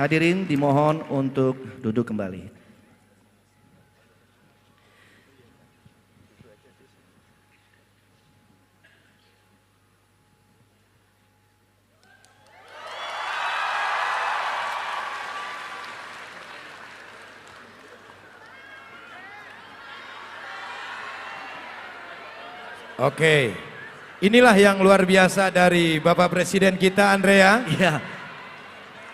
Hadirin dimohon untuk duduk kembali. Oke, inilah yang luar biasa dari Bapak Presiden kita, Andrea. Iya.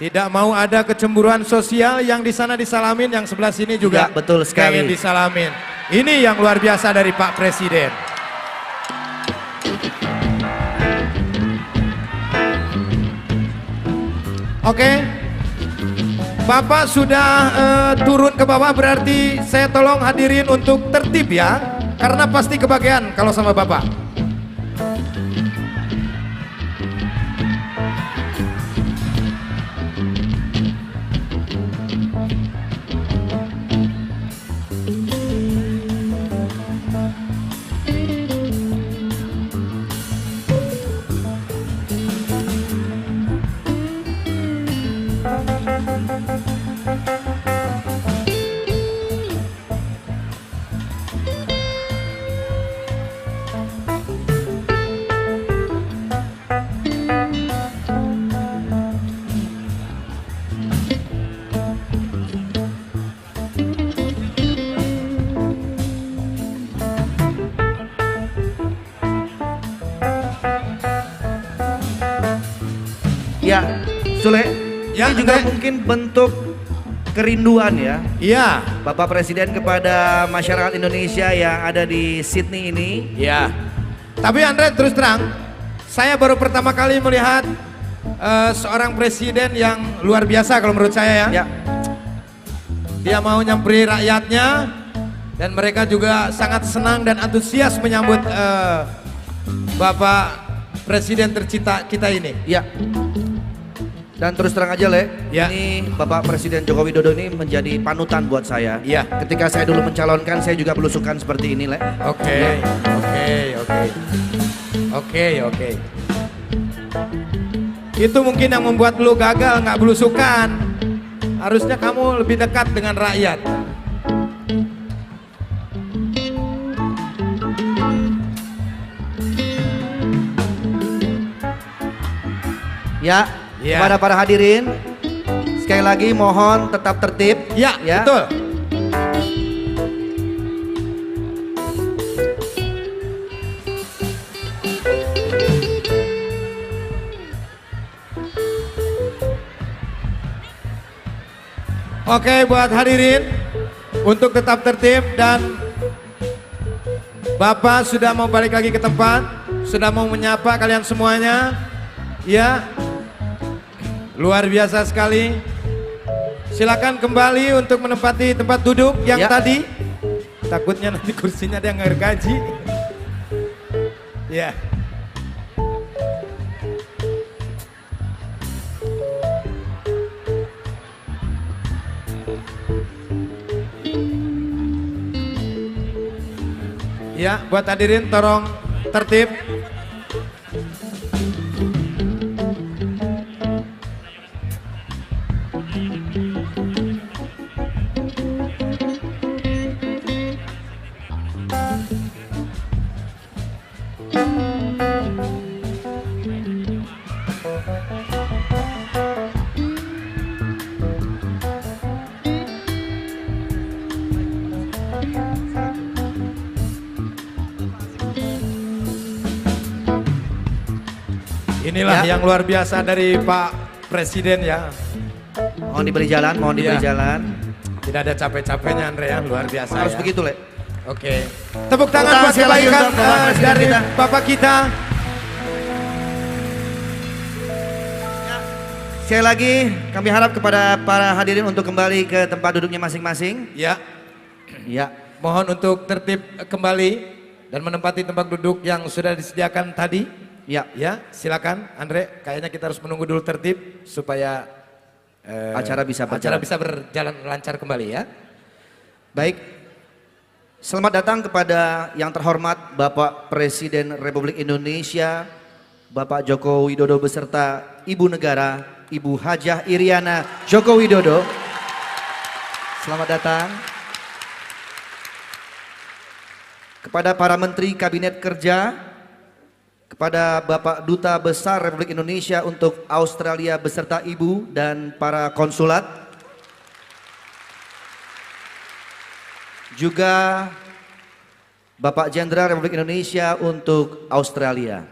Tidak mau ada kecemburuan sosial, yang di sana disalamin, yang sebelah sini juga Ya, betul sekali. pengen disalamin. Ini yang luar biasa dari Pak Presiden. Oke, Bapak sudah turun ke bawah, berarti saya tolong hadirin untuk tertib ya. Karena pasti kebagian kalau sama Bapak. Ya, Sule, Ya, ini juga Andre. mungkin bentuk kerinduan ya Iya, Bapak Presiden kepada masyarakat Indonesia yang ada di Sydney ini. iya. Tapi Andre, terus terang, saya baru pertama kali melihat seorang presiden yang luar biasa kalau menurut saya ya. Ya, Dia mau nyamperi rakyatnya dan mereka juga sangat senang dan antusias menyambut Bapak Presiden tercinta kita ini. ya. Dan terus terang aja Le, Ya. ini Bapak Presiden Joko Widodo ini menjadi panutan buat saya. Ya. Ketika saya dulu mencalonkan, saya juga belusukan seperti ini Le. Oke, oke. Itu mungkin yang membuat lu gagal nggak belusukan. Harusnya kamu lebih dekat dengan rakyat. Ya, Ya. kepada para hadirin, sekali lagi mohon tetap tertib. Ya, betul. Oke, buat hadirin untuk tetap tertib dan Bapak sudah mau balik lagi ke tempat, sudah mau menyapa kalian semuanya. Ya, luar biasa sekali. Silakan kembali untuk menempati tempat duduk yang Ya. tadi. Takutnya nanti kursinya ada yang nggak gaji. Ya. Ya, buat hadirin tolong tertib. Inilah Ya. yang luar biasa dari Pak Presiden ya. Mohon diberi jalan, mohon diberi Iya. jalan. Tidak ada capek-capeknya Andre ya, luar biasa Harus ya. begitu Le. Oke. Tepuk tangan tangan buat sekali lagi kebaikan untuk Bapak Presiden dari kita. Bapak kita. Sekali lagi kami harap kepada para hadirin untuk kembali ke tempat duduknya masing-masing. Ya, Ya, mohon untuk tertib kembali dan menempati tempat duduk yang sudah disediakan tadi. ya. Ya, silakan Andre. Kayaknya kita harus menunggu dulu tertib supaya Acara bisa acara berjalan. bisa berjalan lancar kembali ya. Baik. Selamat datang kepada yang terhormat Bapak Presiden Republik Indonesia, Bapak Joko Widodo beserta Ibu Negara Ibu Hajah Iriana Joko Widodo. Selamat datang. Kepada para Menteri Kabinet Kerja, kepada Bapak Duta Besar Republik Indonesia untuk Australia beserta Ibu dan para konsulat, juga Bapak Jenderal Republik Indonesia untuk Australia.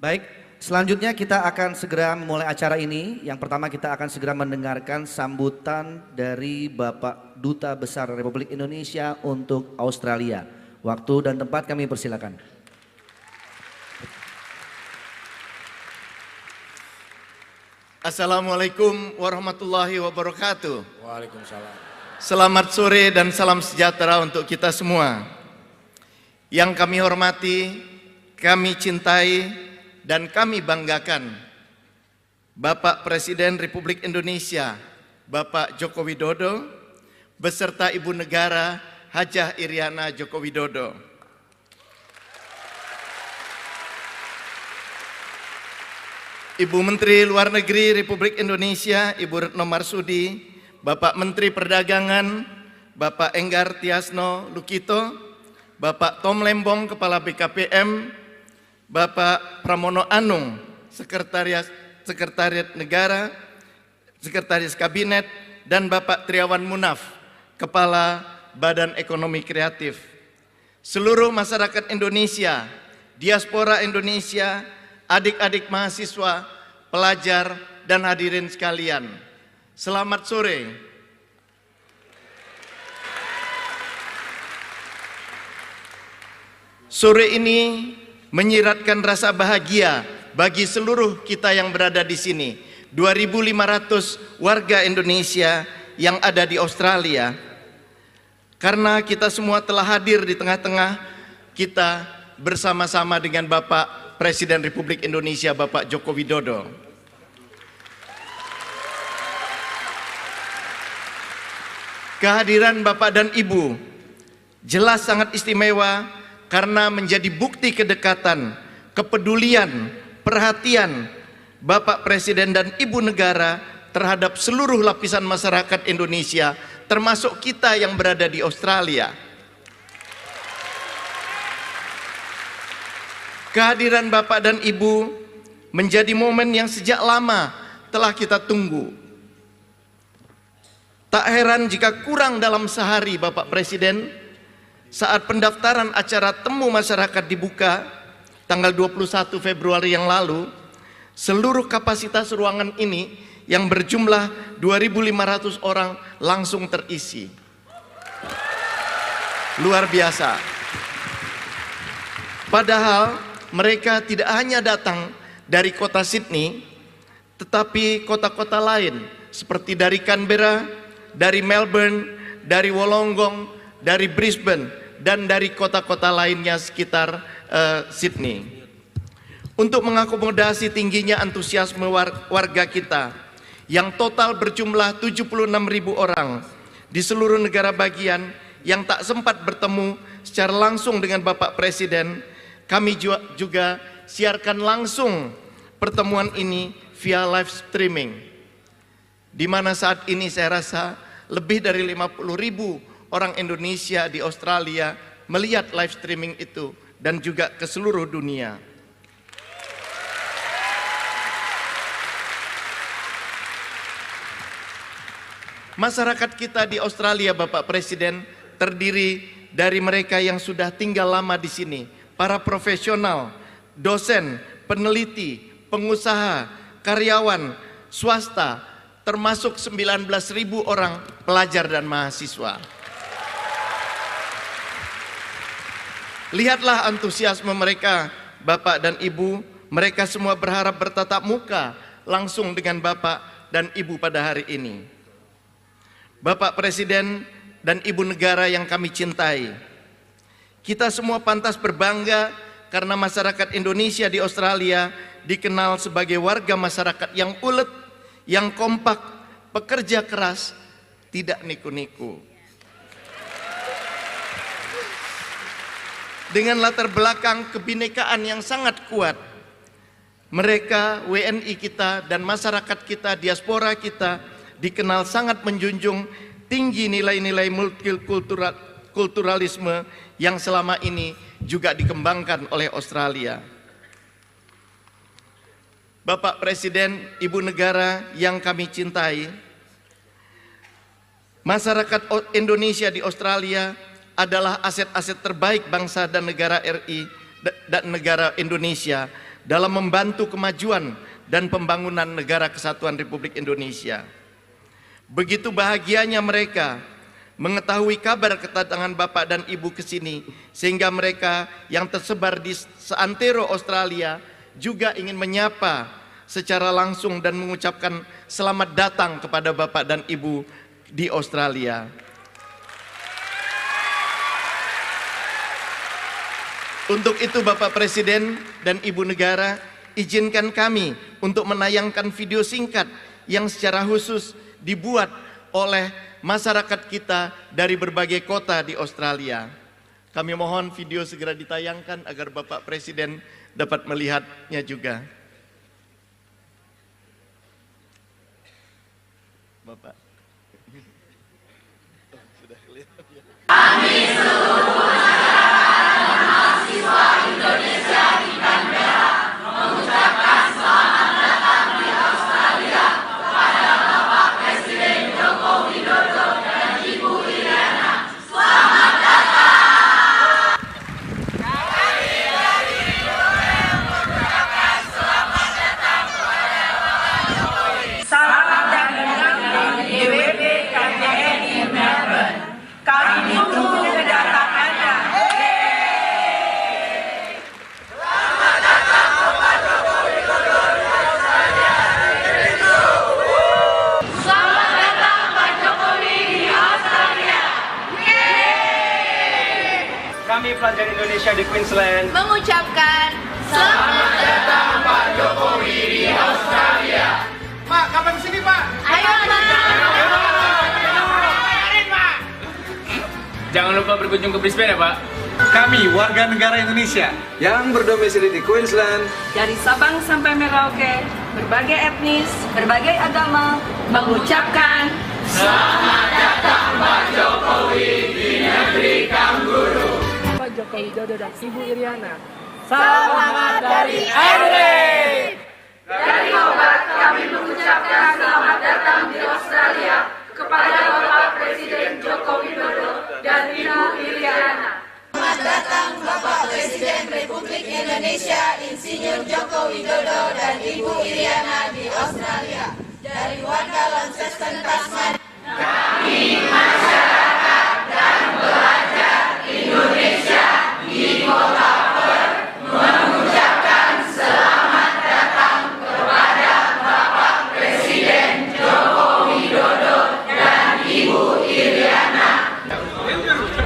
Baik, selanjutnya kita akan segera memulai acara ini. Yang pertama kita akan segera mendengarkan sambutan dari Bapak Duta Besar Republik Indonesia untuk Australia. Waktu dan tempat kami persilakan. Assalamualaikum warahmatullahi wabarakatuh. Waalaikumsalam. Selamat sore dan salam sejahtera untuk kita semua. Yang kami hormati, kami cintai, dan kami banggakan Bapak Presiden Republik Indonesia, Bapak Joko Widodo, beserta Ibu Negara Hajah Iriana Joko Widodo. Ibu Menteri Luar Negeri Republik Indonesia, Ibu Retno Marsudi, Bapak Menteri Perdagangan, Bapak Enggar Tiasno Lukito, Bapak Tom Lembong, Kepala BKPM, Bapak Pramono Anung, Sekretariat Negara, Sekretaris Kabinet, dan Bapak Triawan Munaf, Kepala Badan Ekonomi Kreatif. Seluruh masyarakat Indonesia, diaspora Indonesia, adik-adik mahasiswa, pelajar, dan hadirin sekalian. Selamat sore. Sore ini menyiratkan rasa bahagia bagi seluruh kita yang berada di sini. 2.500 warga Indonesia yang ada di Australia. Karena kita semua telah hadir di tengah-tengah kita bersama-sama dengan Bapak Presiden Republik Indonesia, Bapak Joko Widodo. Kehadiran Bapak dan Ibu jelas sangat istimewa karena menjadi bukti kedekatan, kepedulian, perhatian Bapak Presiden dan Ibu Negara terhadap seluruh lapisan masyarakat Indonesia, termasuk kita yang berada di Australia. Kehadiran Bapak dan Ibu menjadi momen yang sejak lama telah kita tunggu. Tak heran jika kurang dalam sehari Bapak Presiden, saat pendaftaran acara temu masyarakat dibuka tanggal 21 Februari yang lalu, seluruh kapasitas ruangan ini yang berjumlah 2.500 orang langsung terisi. Luar biasa. Padahal mereka tidak hanya datang dari kota Sydney, tetapi kota-kota lain seperti dari Canberra, dari Melbourne, dari Wollongong, dari Brisbane, dan dari kota-kota lainnya sekitar Sydney. Untuk mengakomodasi tingginya antusiasme warga kita yang total berjumlah 76.000 orang di seluruh negara bagian yang tak sempat bertemu secara langsung dengan Bapak Presiden, kami juga siarkan langsung pertemuan ini via live streaming, di mana saat ini saya rasa lebih dari 50.000 orang Indonesia di Australia melihat live streaming itu dan juga ke seluruh dunia. Masyarakat kita di Australia, Bapak Presiden, terdiri dari mereka yang sudah tinggal lama di sini, para profesional, dosen, peneliti, pengusaha, karyawan, swasta, termasuk 19.000 orang pelajar dan mahasiswa. Lihatlah antusiasme mereka, Bapak dan Ibu. Mereka semua berharap bertatap muka langsung dengan Bapak dan Ibu pada hari ini. Bapak Presiden dan Ibu Negara yang kami cintai, kita semua pantas berbangga karena masyarakat Indonesia di Australia dikenal sebagai warga masyarakat yang ulet, yang kompak, pekerja keras, tidak niku-niku. dengan latar belakang kebinekaan yang sangat kuat. Mereka, WNI kita dan masyarakat kita, diaspora kita, dikenal sangat menjunjung tinggi nilai-nilai multikulturalisme yang selama ini juga dikembangkan oleh Australia. Bapak Presiden, Ibu Negara yang kami cintai, masyarakat Indonesia di Australia adalah aset-aset terbaik bangsa dan negara RI dan negara Indonesia dalam membantu kemajuan dan pembangunan negara kesatuan Republik Indonesia. Begitu bahagianya mereka mengetahui kabar kedatangan Bapak dan Ibu ke sini, sehingga mereka yang tersebar di seantero Australia juga ingin menyapa secara langsung dan mengucapkan selamat datang kepada Bapak dan Ibu di Australia. Untuk itu Bapak Presiden dan Ibu Negara, izinkan kami untuk menayangkan video singkat yang secara khusus dibuat oleh masyarakat kita dari berbagai kota di Australia. Kami mohon video segera ditayangkan agar Bapak Presiden dapat melihatnya juga. Bapak. Sudah kelihatan ya. Kami seluruh masyarakat dan mahasiswa Indonesia di Canberra mengucapkan selamat datang di Australia kepada Bapak Presiden Joko Widodo dan Ibu Iriana. Selamat datang. Kami dari Indonesia mengucapkan selamat datang kepada Bapak Jokowi. Selamat datang di DWP KJNI Melbourne. Kami tunggu kedatangannya. Selamat datang Bapak Joko Widodo di Australia. Selamat datang Pak Jokowi di Australia. Kami pelajar Indonesia di Queensland mengucapkan selamat datang Pak Jokowi di Australia. Pak, kapan sini Pak? Ayo Pak. Jangan lupa berkunjung ke Brisbane ya Pak. Kami warga negara Indonesia yang berdomisili di Queensland Dari Sabang sampai Merauke, berbagai etnis, berbagai agama, mengucapkan Pak Joko Widodo dan Ibu Iriana. selamat dari Adelaide. Dari Hobart kami mengucapkan selamat datang di Australia kepada Bapak Presiden Joko Widodo dan Ibu Iriana. Selamat datang Bapak Presiden Republik Indonesia Insinyur Joko Widodo dan Ibu Iriana di Australia. Dari warga Launceston, Tasmania.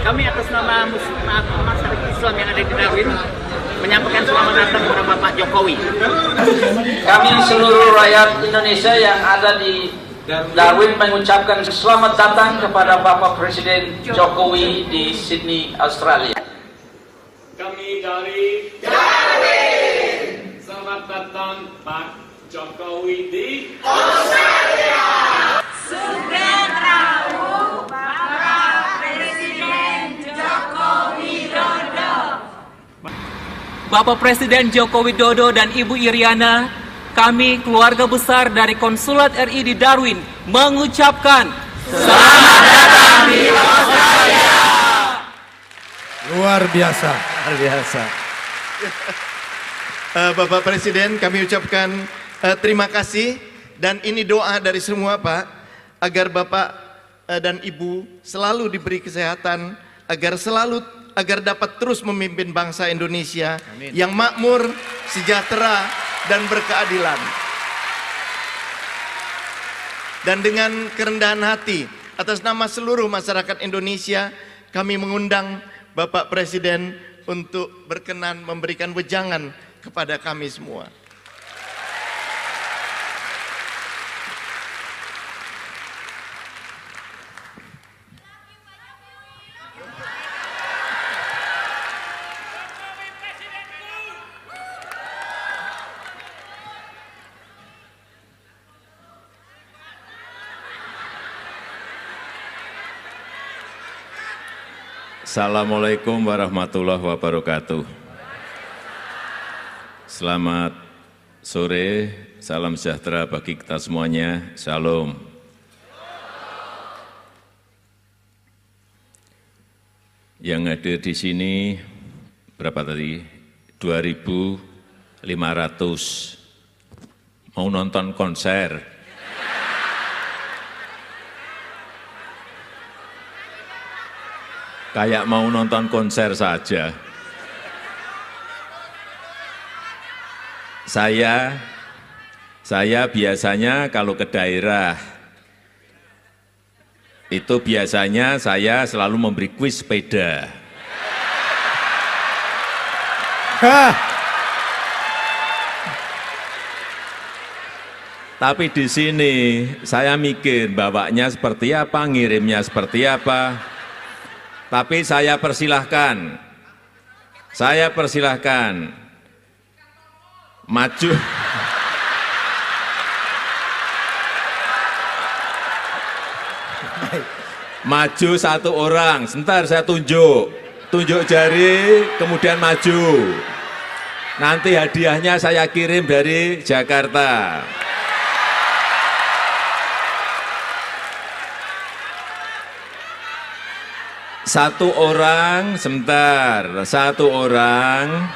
Kami atas nama masyarakat Islam yang ada di Darwin menyampaikan selamat datang kepada Bapak Jokowi. Kami seluruh rakyat Indonesia yang ada di Darwin mengucapkan selamat datang kepada Bapak Presiden Jokowi di Sydney, Australia. Kami dari Darwin. Selamat datang Pak Jokowi di Australia. Sugeng Rawu Bapak Presiden Joko Widodo. Bapak Presiden Joko Widodo dan Ibu Iriana, kami keluarga besar dari Konsulat RI di Darwin mengucapkan selamat datang di Australia. Luar biasa. Luar biasa. Bapak Presiden, kami ucapkan terima kasih dan ini doa dari semua Pak, agar Bapak dan Ibu selalu diberi kesehatan, agar dapat terus memimpin bangsa Indonesia yang makmur, sejahtera, dan berkeadilan. Dan dengan kerendahan hati atas nama seluruh masyarakat Indonesia, kami mengundang Bapak Presiden untuk berkenan memberikan wejangan kepada kami semua. Assalamualaikum warahmatullahi wabarakatuh. Selamat sore, salam sejahtera bagi kita semuanya. Shalom. Yang hadir di sini berapa tadi? 2.500. Mau nonton konser. Kayak mau nonton konser saja. Saya biasanya kalau ke daerah, itu biasanya saya selalu memberi kuis sepeda. Tapi di sini saya mikir bawanya seperti apa, ngirimnya seperti apa. Tapi saya persilahkan maju. Maju satu orang, sebentar saya tunjuk jari, kemudian maju. Nanti hadiahnya saya kirim dari Jakarta. Satu orang, sebentar, satu orang.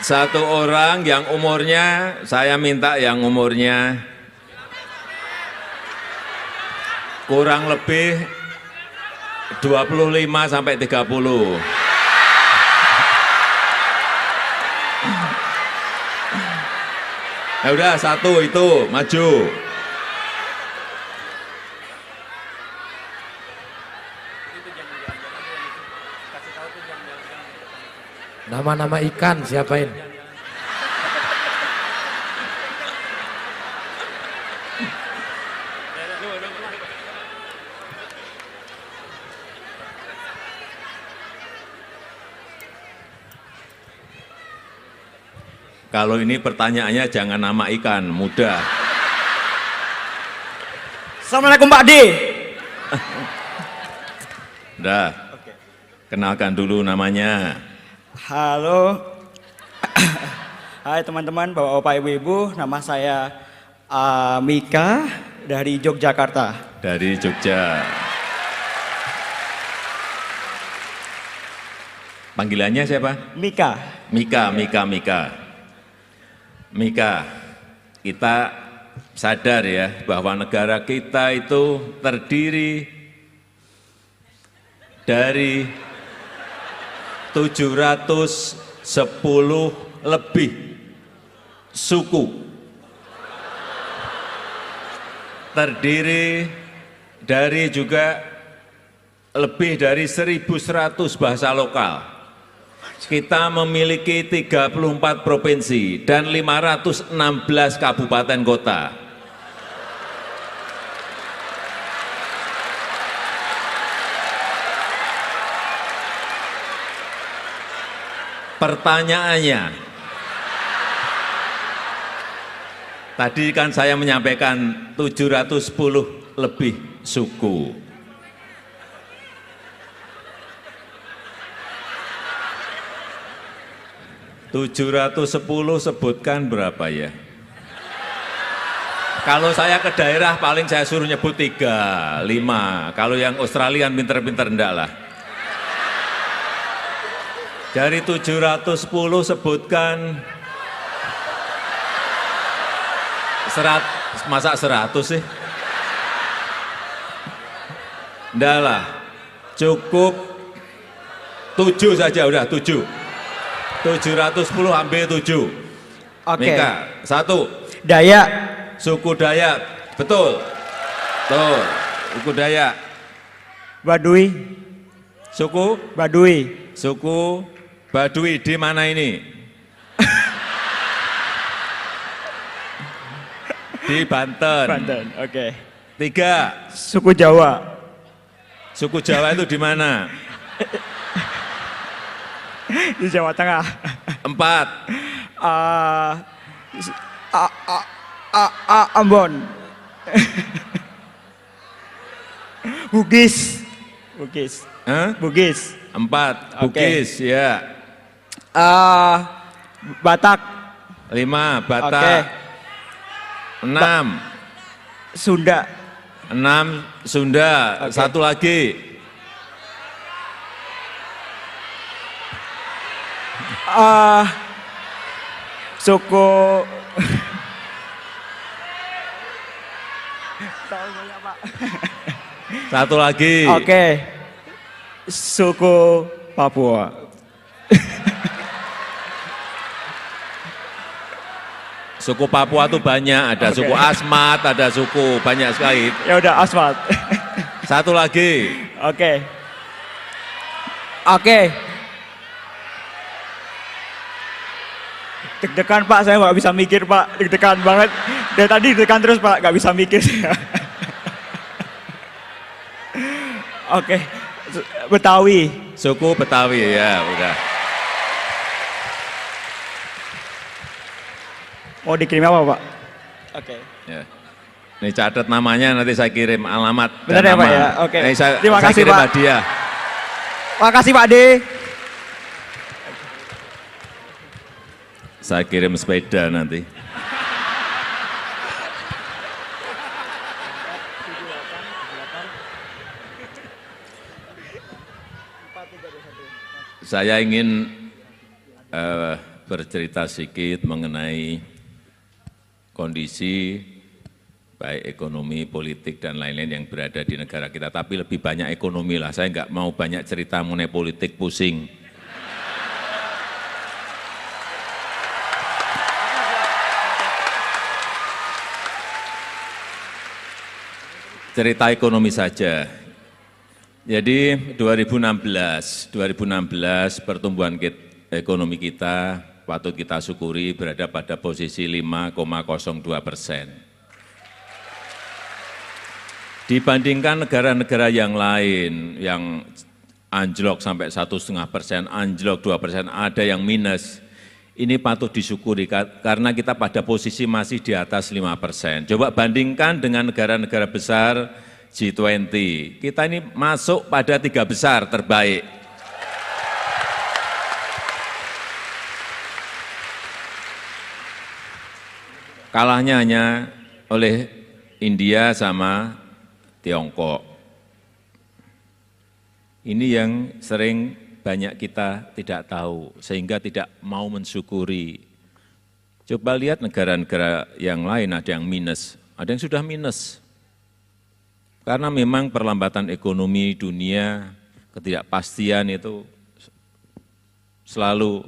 Satu orang yang umurnya, saya minta yang umurnya kurang lebih 25 sampai 30. Ya udah, satu itu maju. Nama-nama ikan siapain? Kalau ini pertanyaannya jangan nama ikan, mudah. Assalamualaikum Pak D. Udah, kenalkan dulu namanya. Halo. Hai teman-teman, Bapak-Bapak, Ibu-Ibu, nama saya Mika dari Yogyakarta. Dari Jogja. Panggilannya siapa? Mika. Mika, kita sadar ya bahwa negara kita itu terdiri dari 710 lebih suku. Terdiri dari juga lebih dari 1.100 bahasa lokal. Kita memiliki 34 provinsi dan 516 kabupaten kota. Pertanyaannya, tadi kan saya menyampaikan 710 lebih suku. 710 sebutkan berapa ya? Kalau saya ke daerah paling saya suruh nyebut 3, 5. Kalau yang Australia pinter-pinter enggak lah. Dari 710 sebutkan masa 100 sih? Enggak lah, cukup 7 saja, udah 7. 710 ambil 7. Oke. Mika, 1. Dayak. Suku Dayak, betul. Betul, suku Dayak. Baduy. Suku? Baduy. Suku Baduy di mana ini? Di Banten. Banten, oke. 3. Suku Jawa. Suku Jawa itu di mana? Di Jawa Tengah. 4. Ambon. Bugis. Hah? Bugis. 4, Oke. Bugis, ya. Batak. 5, Batak. Oke. 6, Sunda. 6, Sunda. Oke. Satu lagi. Suku. Satu lagi. Oke. Suku Papua. Suku Papua tuh banyak, ada Oke. suku Asmat, ada suku banyak sekali. Ya udah asfalt. Satu lagi. Oke. Oke. Deg-degan Pak, saya nggak bisa mikir Pak, deg-degan banget. Dari tadi deg-degan terus Pak, nggak bisa mikir saya. Oke, Betawi. Suku Betawi, ya udah. Mau dikirim apa Pak? Oke. Ya. Ini catat namanya, nanti saya kirim alamat. Benar dan ya Pak nama. ya? Oke. Terima kasih kirim Pak. hadiah. Makasih Pak D. Saya kirim sepeda nanti. Saya ingin bercerita sedikit mengenai kondisi baik ekonomi, politik, dan lain-lain yang berada di negara kita. Tapi lebih banyak ekonomi lah, saya nggak mau banyak cerita mengenai politik, pusing. Cerita ekonomi saja. Jadi 2016 pertumbuhan ekonomi kita patut kita syukuri berada pada posisi 5,02%. Dibandingkan negara-negara yang lain yang anjlok sampai 1,5%, anjlok 2%, ada yang minus. Ini patut disyukuri karena kita pada posisi masih di atas 5%. Coba bandingkan dengan negara-negara besar G20. Kita ini masuk pada 3 besar terbaik. Kalahnya hanya oleh India sama Tiongkok. Ini yang sering banyak kita tidak tahu, sehingga tidak mau mensyukuri. Coba lihat negara-negara yang lain, ada yang minus, ada yang sudah minus. Karena memang perlambatan ekonomi dunia, ketidakpastian itu selalu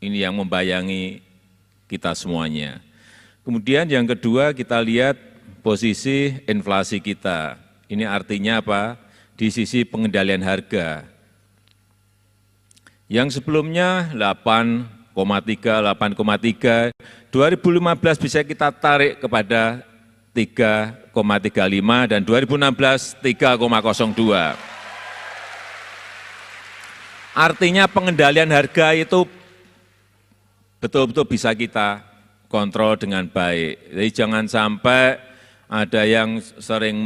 ini yang membayangi kita semuanya. Kemudian yang kedua kita lihat posisi inflasi kita. Ini artinya apa? Di sisi pengendalian harga. Yang sebelumnya 8,3, 2015 bisa kita tarik kepada 3,35 dan 2016 3,02. Artinya pengendalian harga itu betul-betul bisa kita kontrol dengan baik. Jadi jangan sampai ada yang sering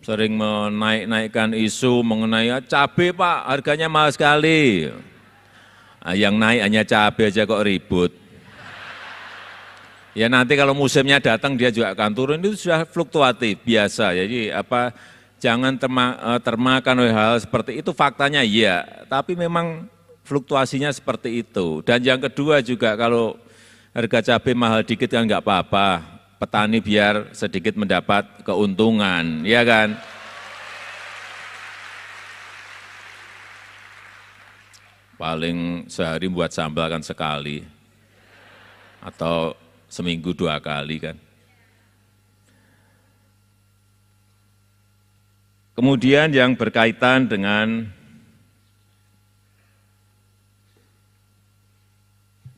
menaik-naikkan isu mengenai cabai Pak, harganya mahal sekali. Yang naik hanya cabai aja kok ribut. Ya nanti kalau musimnya datang dia juga akan turun, itu sudah fluktuatif, biasa. Jadi jangan termakan oleh hal seperti itu, faktanya iya, tapi memang fluktuasinya seperti itu. Dan yang kedua juga kalau harga cabai mahal dikit kan nggak apa-apa. Petani biar sedikit mendapat keuntungan, ya kan? Paling sehari buat sambal kan sekali, atau seminggu 2 kali kan. Kemudian yang berkaitan dengan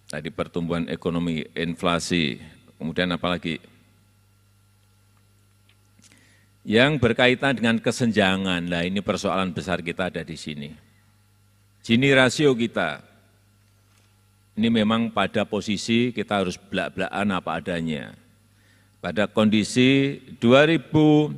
tadi pertumbuhan ekonomi, inflasi, kemudian apa lagi? Yang berkaitan dengan kesenjangan, nah ini persoalan besar kita ada di sini. Gini rasio kita, ini memang pada posisi kita harus belak-belakan apa adanya. Pada kondisi 2015,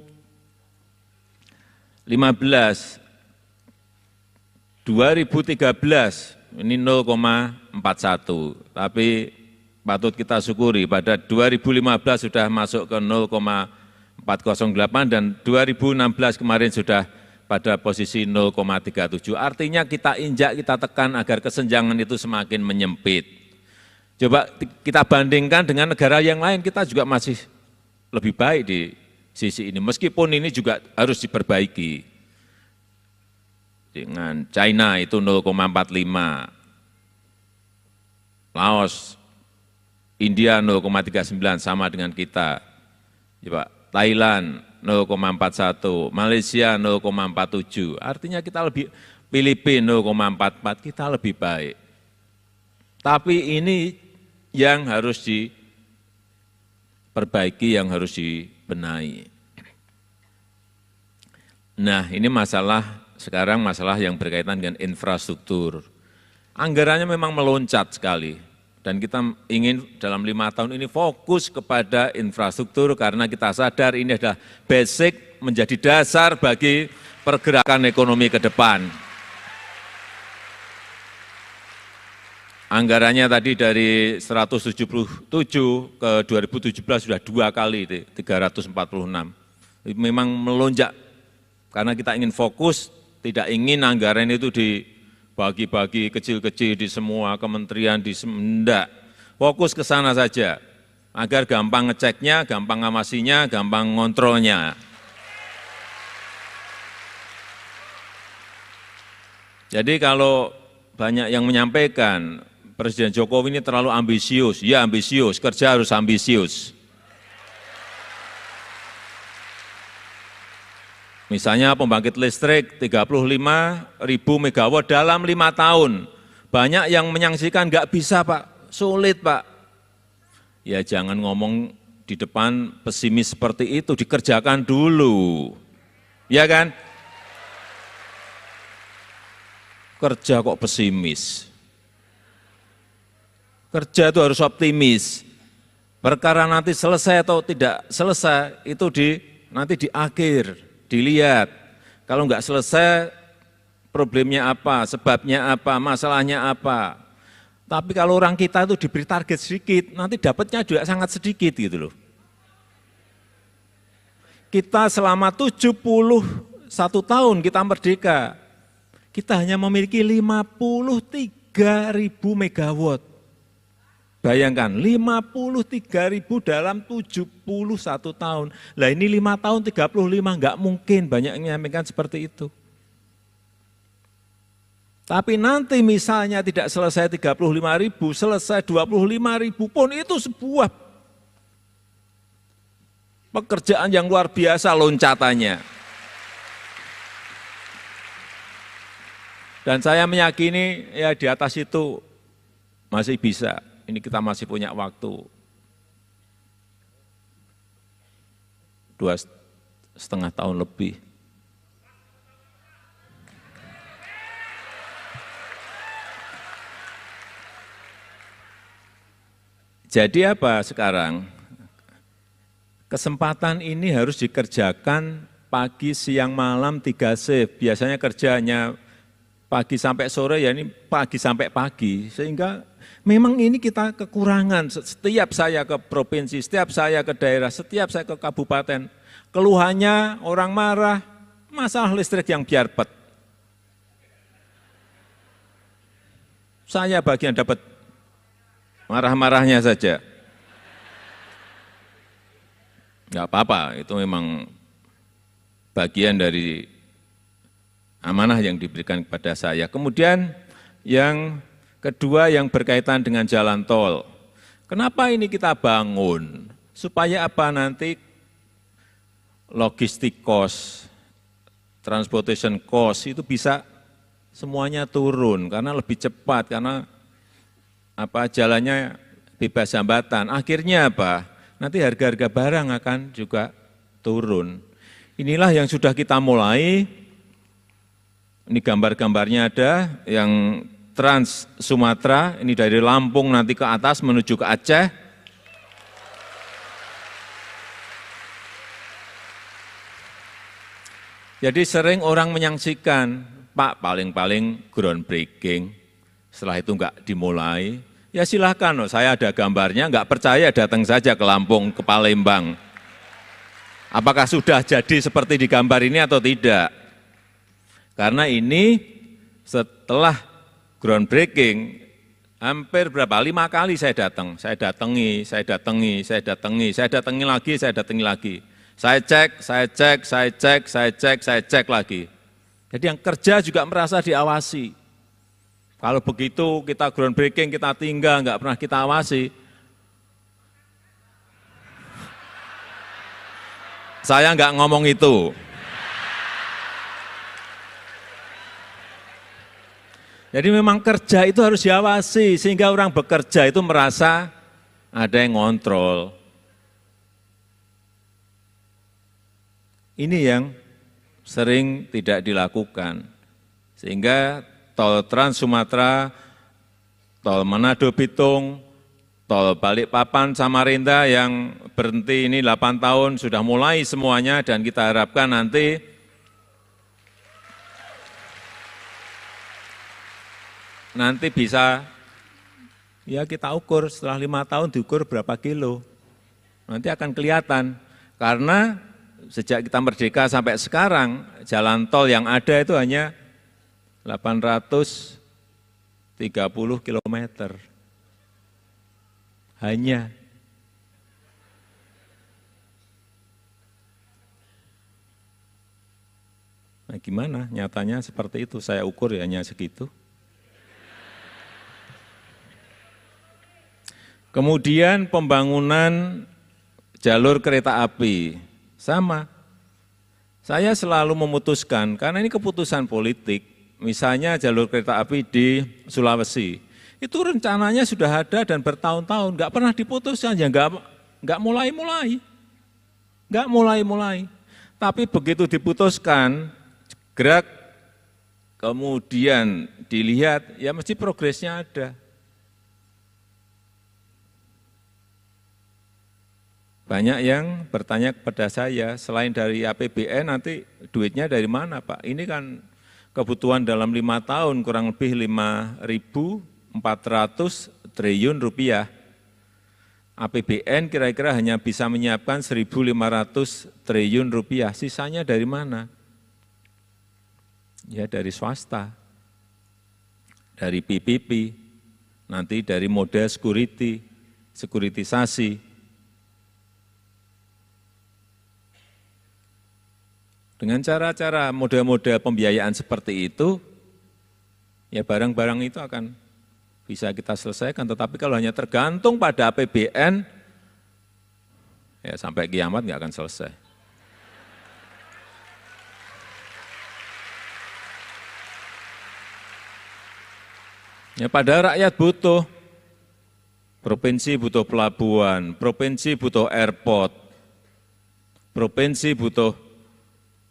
2013 ini 0,41, tapi patut kita syukuri pada 2015 sudah masuk ke 0,408 dan 2016 kemarin sudah pada posisi 0,37. Artinya kita injak, kita tekan agar kesenjangan itu semakin menyempit. Coba kita bandingkan dengan negara yang lain, kita juga masih lebih baik di sisi ini. Meskipun ini juga harus diperbaiki. Dengan China itu 0,45, Laos, India 0,39 sama dengan kita. Coba Thailand 0,41, Malaysia 0,47. Artinya kita lebih, Filipina 0,44, kita lebih baik. Tapi ini yang harus diperbaiki, yang harus dibenahi. Nah, ini sekarang masalah yang berkaitan dengan infrastruktur. Anggarannya memang meloncat sekali. Dan kita ingin dalam 5 tahun ini fokus kepada infrastruktur karena kita sadar ini adalah basic, menjadi dasar bagi pergerakan ekonomi ke depan. Anggarannya tadi dari 177 ke 2017 sudah 2 kali, 346. Memang melonjak karena kita ingin fokus, tidak ingin anggaran itu dibagi-bagi kecil-kecil di semua kementerian, enggak. Fokus ke sana saja, agar gampang ngeceknya, gampang ngawasinya, gampang ngontrolnya. Jadi kalau banyak yang menyampaikan, Presiden Jokowi ini terlalu ambisius, ya ambisius, kerja harus ambisius. Misalnya pembangkit listrik 35.000 megawatt dalam 5 tahun. Banyak yang menyaksikan nggak bisa Pak, sulit Pak. Ya jangan ngomong di depan pesimis seperti itu, dikerjakan dulu. Ya kan? Kerja kok pesimis. Kerja itu harus optimis. Perkara nanti selesai atau tidak selesai itu nanti di akhir. Dilihat, kalau nggak selesai problemnya apa, sebabnya apa, masalahnya apa. Tapi kalau orang kita itu diberi target sedikit, nanti dapatnya juga sangat sedikit gitu loh. Kita selama 71 tahun kita merdeka, kita hanya memiliki 53.000 megawatt. Bayangkan, 53.000 dalam 71 tahun. Lah ini 5 tahun 35, enggak mungkin banyak yang menyampaikan seperti itu. Tapi nanti misalnya tidak selesai 35.000, selesai 25.000 pun itu sebuah pekerjaan yang luar biasa loncatannya. Dan saya meyakini ya di atas itu masih bisa. Ini kita masih punya waktu 2,5 tahun lebih. Jadi apa sekarang? Kesempatan ini harus dikerjakan pagi, siang, malam, 3 shift. Biasanya kerjanya pagi sampai sore, ya ini pagi sampai pagi. Sehingga memang ini kita kekurangan. Setiap saya ke provinsi, setiap saya ke daerah, setiap saya ke kabupaten, keluhannya orang marah, masalah listrik yang biarpet. Saya bagian dapat marah-marahnya saja. Enggak apa-apa, itu memang bagian dari amanah yang diberikan kepada saya. Kemudian yang kedua yang berkaitan dengan jalan tol. Kenapa ini kita bangun? Supaya apa nanti logistik cost, transportation cost itu bisa semuanya turun karena lebih cepat, karena apa jalannya bebas hambatan. Akhirnya apa? Nanti harga-harga barang akan juga turun. Inilah yang sudah kita mulai. Ini gambar-gambarnya ada yang Trans Sumatera, ini dari Lampung nanti ke atas menuju ke Aceh. Jadi sering orang menyaksikan, Pak paling-paling groundbreaking, setelah itu enggak dimulai, ya silahkan, saya ada gambarnya, enggak percaya datang saja ke Lampung, ke Palembang. Apakah sudah jadi seperti di gambar ini atau tidak? Karena ini setelah groundbreaking, hampir berapa? 5 kali saya datang, saya datangi lagi. Saya cek lagi. Jadi yang kerja juga merasa diawasi. Kalau begitu kita groundbreaking, kita tinggal, enggak pernah kita awasi. Saya enggak ngomong itu. Jadi memang kerja itu harus diawasi, sehingga orang bekerja itu merasa ada yang ngontrol. Ini yang sering tidak dilakukan. Sehingga tol Trans Sumatera, tol Manado Bitung, tol Balikpapan Samarinda yang berhenti ini 8 tahun sudah mulai semuanya, dan kita harapkan nanti bisa, ya kita ukur setelah 5 tahun diukur berapa kilo. Nanti akan kelihatan, karena sejak kita merdeka sampai sekarang, jalan tol yang ada itu hanya 830 km. Hanya. Nah gimana nyatanya seperti itu, saya ukur ya hanya segitu. Kemudian pembangunan jalur kereta api, sama. Saya selalu memutuskan, karena ini keputusan politik, misalnya jalur kereta api di Sulawesi, itu rencananya sudah ada dan bertahun-tahun, nggak pernah diputuskan, ya nggak mulai-mulai. Tapi begitu diputuskan, gerak, kemudian dilihat, ya mesti progresnya ada. Banyak yang bertanya kepada saya, selain dari APBN nanti duitnya dari mana Pak? Ini kan kebutuhan dalam 5 tahun kurang lebih 5.400 triliun rupiah. APBN kira-kira hanya bisa menyiapkan 1.500 triliun rupiah, sisanya dari mana? Ya dari swasta, dari PPP, nanti dari model sekuritisasi. Dengan cara-cara model-model pembiayaan seperti itu, ya barang-barang itu akan bisa kita selesaikan. Tetapi kalau hanya tergantung pada APBN, ya sampai kiamat nggak akan selesai. Ya padahal rakyat butuh, provinsi butuh pelabuhan, provinsi butuh airport, provinsi butuh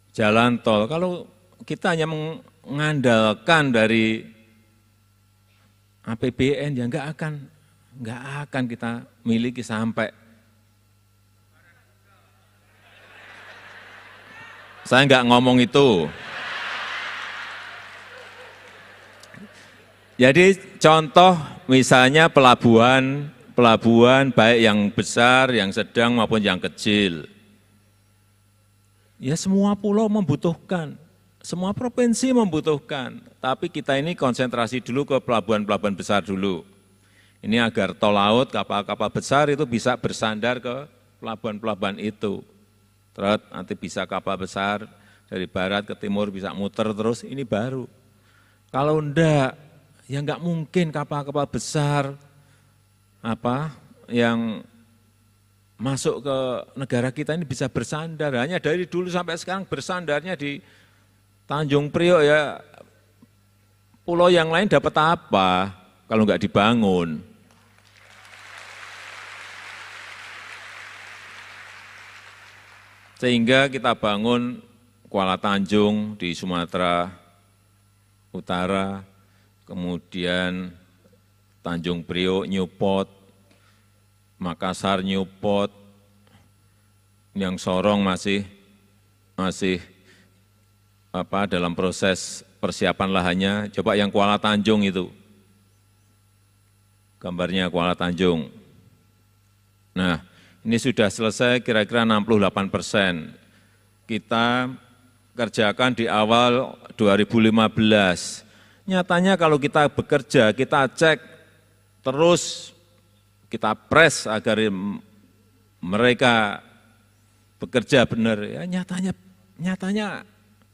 jalan tol. Kalau kita hanya mengandalkan dari APBN, ya nggak akan kita miliki sampai. Saya nggak ngomong itu. Jadi contoh misalnya pelabuhan baik yang besar, yang sedang maupun yang kecil. Ya semua pulau membutuhkan, semua provinsi membutuhkan, tapi kita ini konsentrasi dulu ke pelabuhan-pelabuhan besar dulu. Ini agar tol laut, kapal-kapal besar itu bisa bersandar ke pelabuhan-pelabuhan itu. Terus nanti bisa kapal besar dari barat ke timur bisa muter terus, ini baru. Kalau enggak, ya enggak mungkin kapal-kapal besar yang masuk ke negara kita ini bisa bersandar. Hanya dari dulu sampai sekarang bersandarnya di Tanjung Priok, ya pulau yang lain dapat apa kalau enggak dibangun? Sehingga kita bangun Kuala Tanjung di Sumatera Utara, kemudian Tanjung Priok, Newport, Makassar, Newport, yang Sorong masih dalam proses persiapan lahannya. Coba yang Kuala Tanjung itu, gambarnya Kuala Tanjung. Nah, ini sudah selesai kira-kira 68%. Kita kerjakan di awal 2015. Nyatanya kalau kita bekerja, kita cek terus, kita press agar mereka bekerja benar. Ya, nyatanya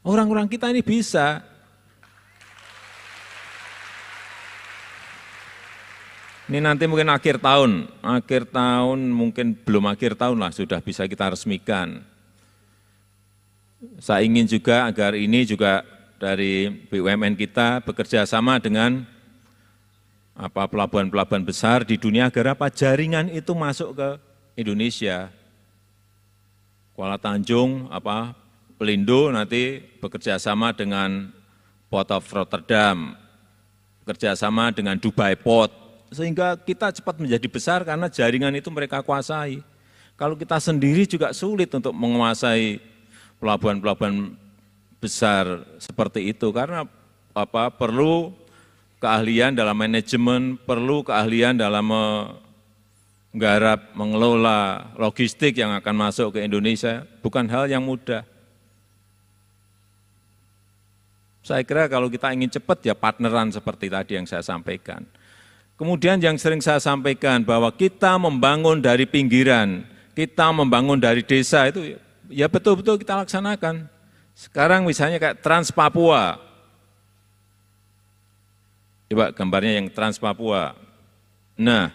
orang-orang kita ini bisa. Ini nanti mungkin akhir tahun mungkin belum akhir tahun lah sudah bisa kita resmikan. Saya ingin juga agar ini juga dari BUMN kita bekerja sama dengan pelabuhan-pelabuhan besar di dunia agar jaringan itu masuk ke Indonesia. Kuala Tanjung, Pelindo nanti bekerja sama dengan Port of Rotterdam, bekerja sama dengan Dubai Port, sehingga kita cepat menjadi besar karena jaringan itu mereka kuasai. Kalau kita sendiri juga sulit untuk menguasai pelabuhan-pelabuhan besar seperti itu, karena perlu keahlian dalam manajemen, perlu keahlian dalam menggarap, mengelola logistik yang akan masuk ke Indonesia, bukan hal yang mudah. Saya kira kalau kita ingin cepat ya partneran seperti tadi yang saya sampaikan. Kemudian yang sering saya sampaikan bahwa kita membangun dari pinggiran, kita membangun dari desa itu ya betul-betul kita laksanakan. Sekarang misalnya kayak Trans Papua. Coba gambarnya yang Trans Papua. Nah,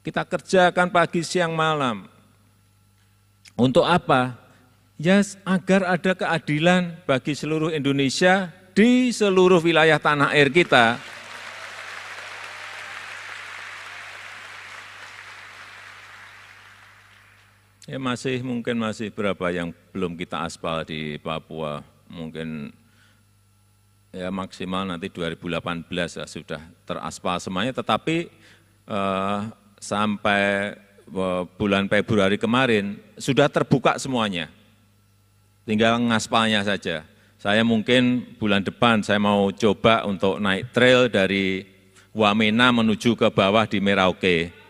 kita kerjakan pagi, siang, malam. Untuk apa? Ya agar ada keadilan bagi seluruh Indonesia di seluruh wilayah tanah air kita. Ya mungkin masih berapa yang belum kita aspal di Papua, mungkin ya maksimal nanti 2018 ya sudah teraspal semuanya, tetapi sampai bulan Februari kemarin sudah terbuka semuanya, tinggal ngaspalnya saja. Saya mungkin bulan depan saya mau coba untuk naik trail dari Wamena menuju ke bawah di Merauke.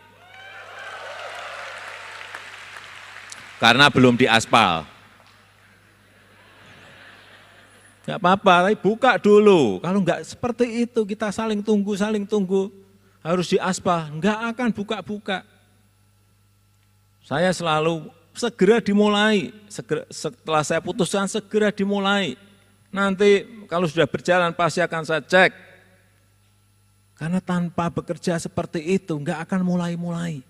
Karena belum diaspal. Enggak apa-apa, tapi buka dulu. Kalau enggak seperti itu, kita saling tunggu, harus diaspal, enggak akan buka-buka. Saya selalu segera dimulai, setelah saya putuskan segera dimulai. Nanti kalau sudah berjalan pasti akan saya cek. Karena tanpa bekerja seperti itu, enggak akan mulai-mulai.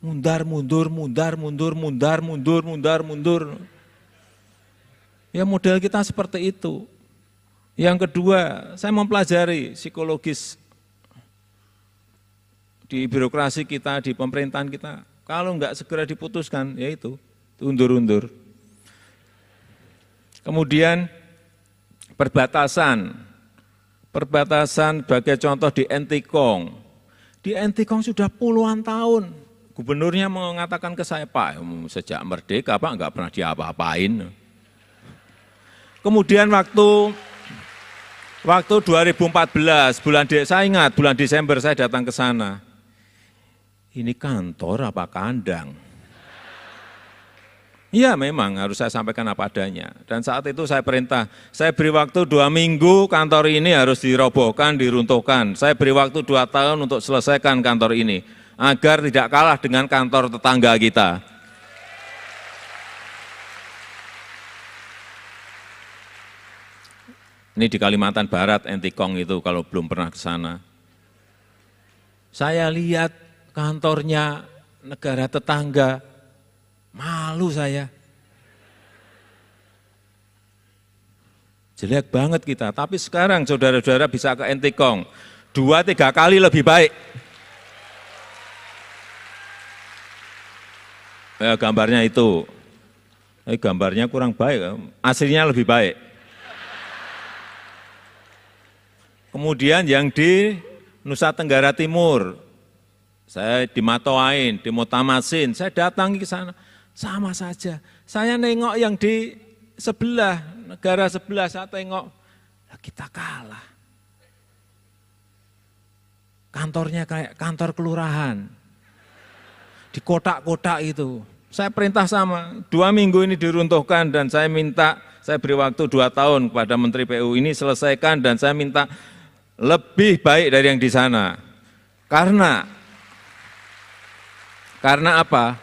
Mundur. Ya model kita seperti itu. Yang kedua, saya mempelajari psikologis di birokrasi kita, di pemerintahan kita. Kalau enggak segera diputuskan, ya itu, undur-undur. Kemudian perbatasan sebagai contoh di Entikong. Di Entikong sudah puluhan tahun. Gubernurnya mengatakan ke saya, Pak, sejak merdeka Pak enggak pernah diapa-apain. Kemudian waktu 2014, saya ingat bulan Desember saya datang ke sana. Ini kantor apa kandang? Iya memang harus saya sampaikan apa adanya. Dan saat itu saya perintah, saya beri waktu 2 minggu kantor ini harus dirobohkan, diruntuhkan. Saya beri waktu 2 tahun untuk selesaikan kantor ini. Agar tidak kalah dengan kantor tetangga kita. Ini di Kalimantan Barat, Entikong itu kalau belum pernah ke sana. Saya lihat kantornya negara tetangga, malu saya. Jelek banget kita, tapi sekarang saudara-saudara bisa ke Entikong 2-3 kali lebih baik. Ya, gambarnya itu, gambarnya kurang baik, aslinya lebih baik. Kemudian yang di Nusa Tenggara Timur, saya di Matoain, di Motamasin, saya datangi ke sana, sama saja. Saya nengok yang di sebelah, negara sebelah, saya tengok, kita kalah. Kantornya kayak kantor kelurahan, di kotak-kotak itu. Saya perintah sama, 2 minggu ini diruntuhkan dan saya minta, saya beri waktu 2 tahun kepada Menteri PU ini selesaikan dan saya minta lebih baik dari yang di sana. Karena apa?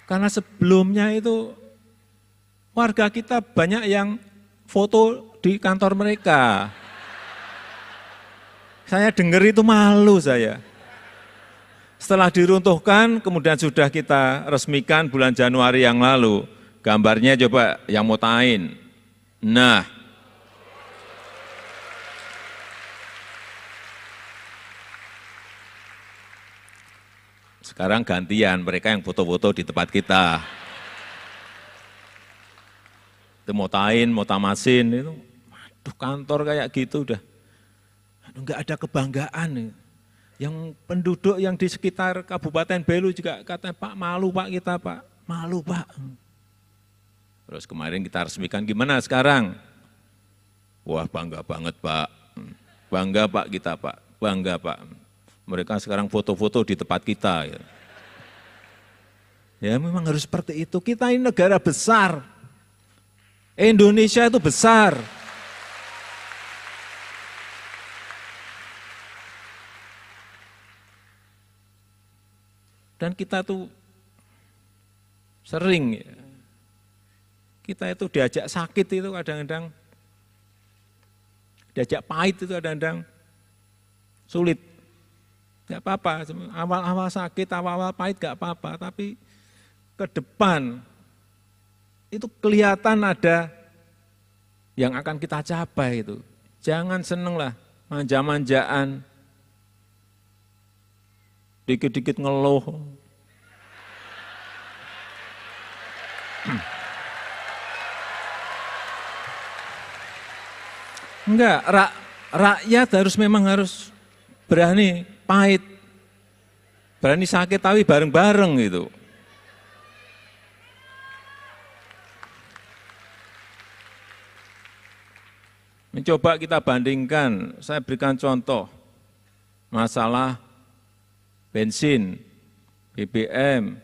Karena sebelumnya itu warga kita banyak yang foto di kantor mereka. Saya dengar itu malu saya. Setelah diruntuhkan, kemudian sudah kita resmikan bulan Januari yang lalu. Gambarnya coba yang Motain. Nah, sekarang gantian, mereka yang foto-foto di tempat kita. Itu Motain, Motamasin, itu, aduh kantor kayak gitu udah. Aduh, nggak ada kebanggaan. Yang penduduk yang di sekitar Kabupaten Belu juga katanya, Pak malu Pak kita Pak, malu Pak. Terus kemarin kita resmikan, gimana sekarang? Wah bangga banget Pak, bangga Pak kita Pak, bangga Pak. Mereka sekarang foto-foto di tempat kita. Ya memang harus seperti itu. Kita ini negara besar. Indonesia itu besar. Dan kita tuh sering, kita itu diajak sakit itu kadang-kadang, diajak pahit itu kadang-kadang sulit. Enggak apa-apa, awal-awal sakit, awal-awal pahit enggak apa-apa, tapi ke depan itu kelihatan ada yang akan kita capai itu. Jangan seneng lah, manja-manjaan, dikit-dikit ngeluh. Enggak, rakyat memang harus berani pahit, berani sakit tapi bareng-bareng gitu. Mencoba kita bandingkan, saya berikan contoh, masalah bensin, BBM,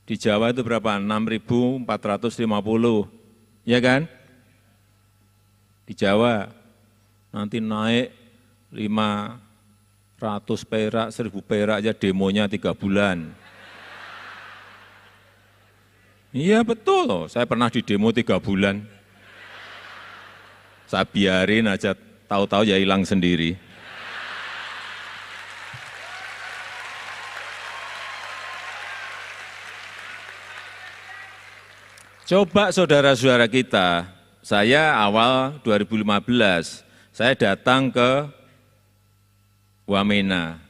di Jawa itu berapa? 6.450, ya kan? Di Jawa, nanti naik 500 perak, 1.000 perak aja demonya 3 bulan. Iya betul loh, saya pernah di demo 3 bulan. Saya biarin aja, tahu-tahu ya hilang sendiri. Coba saudara-saudara kita, saya awal 2015, saya datang ke Wamena.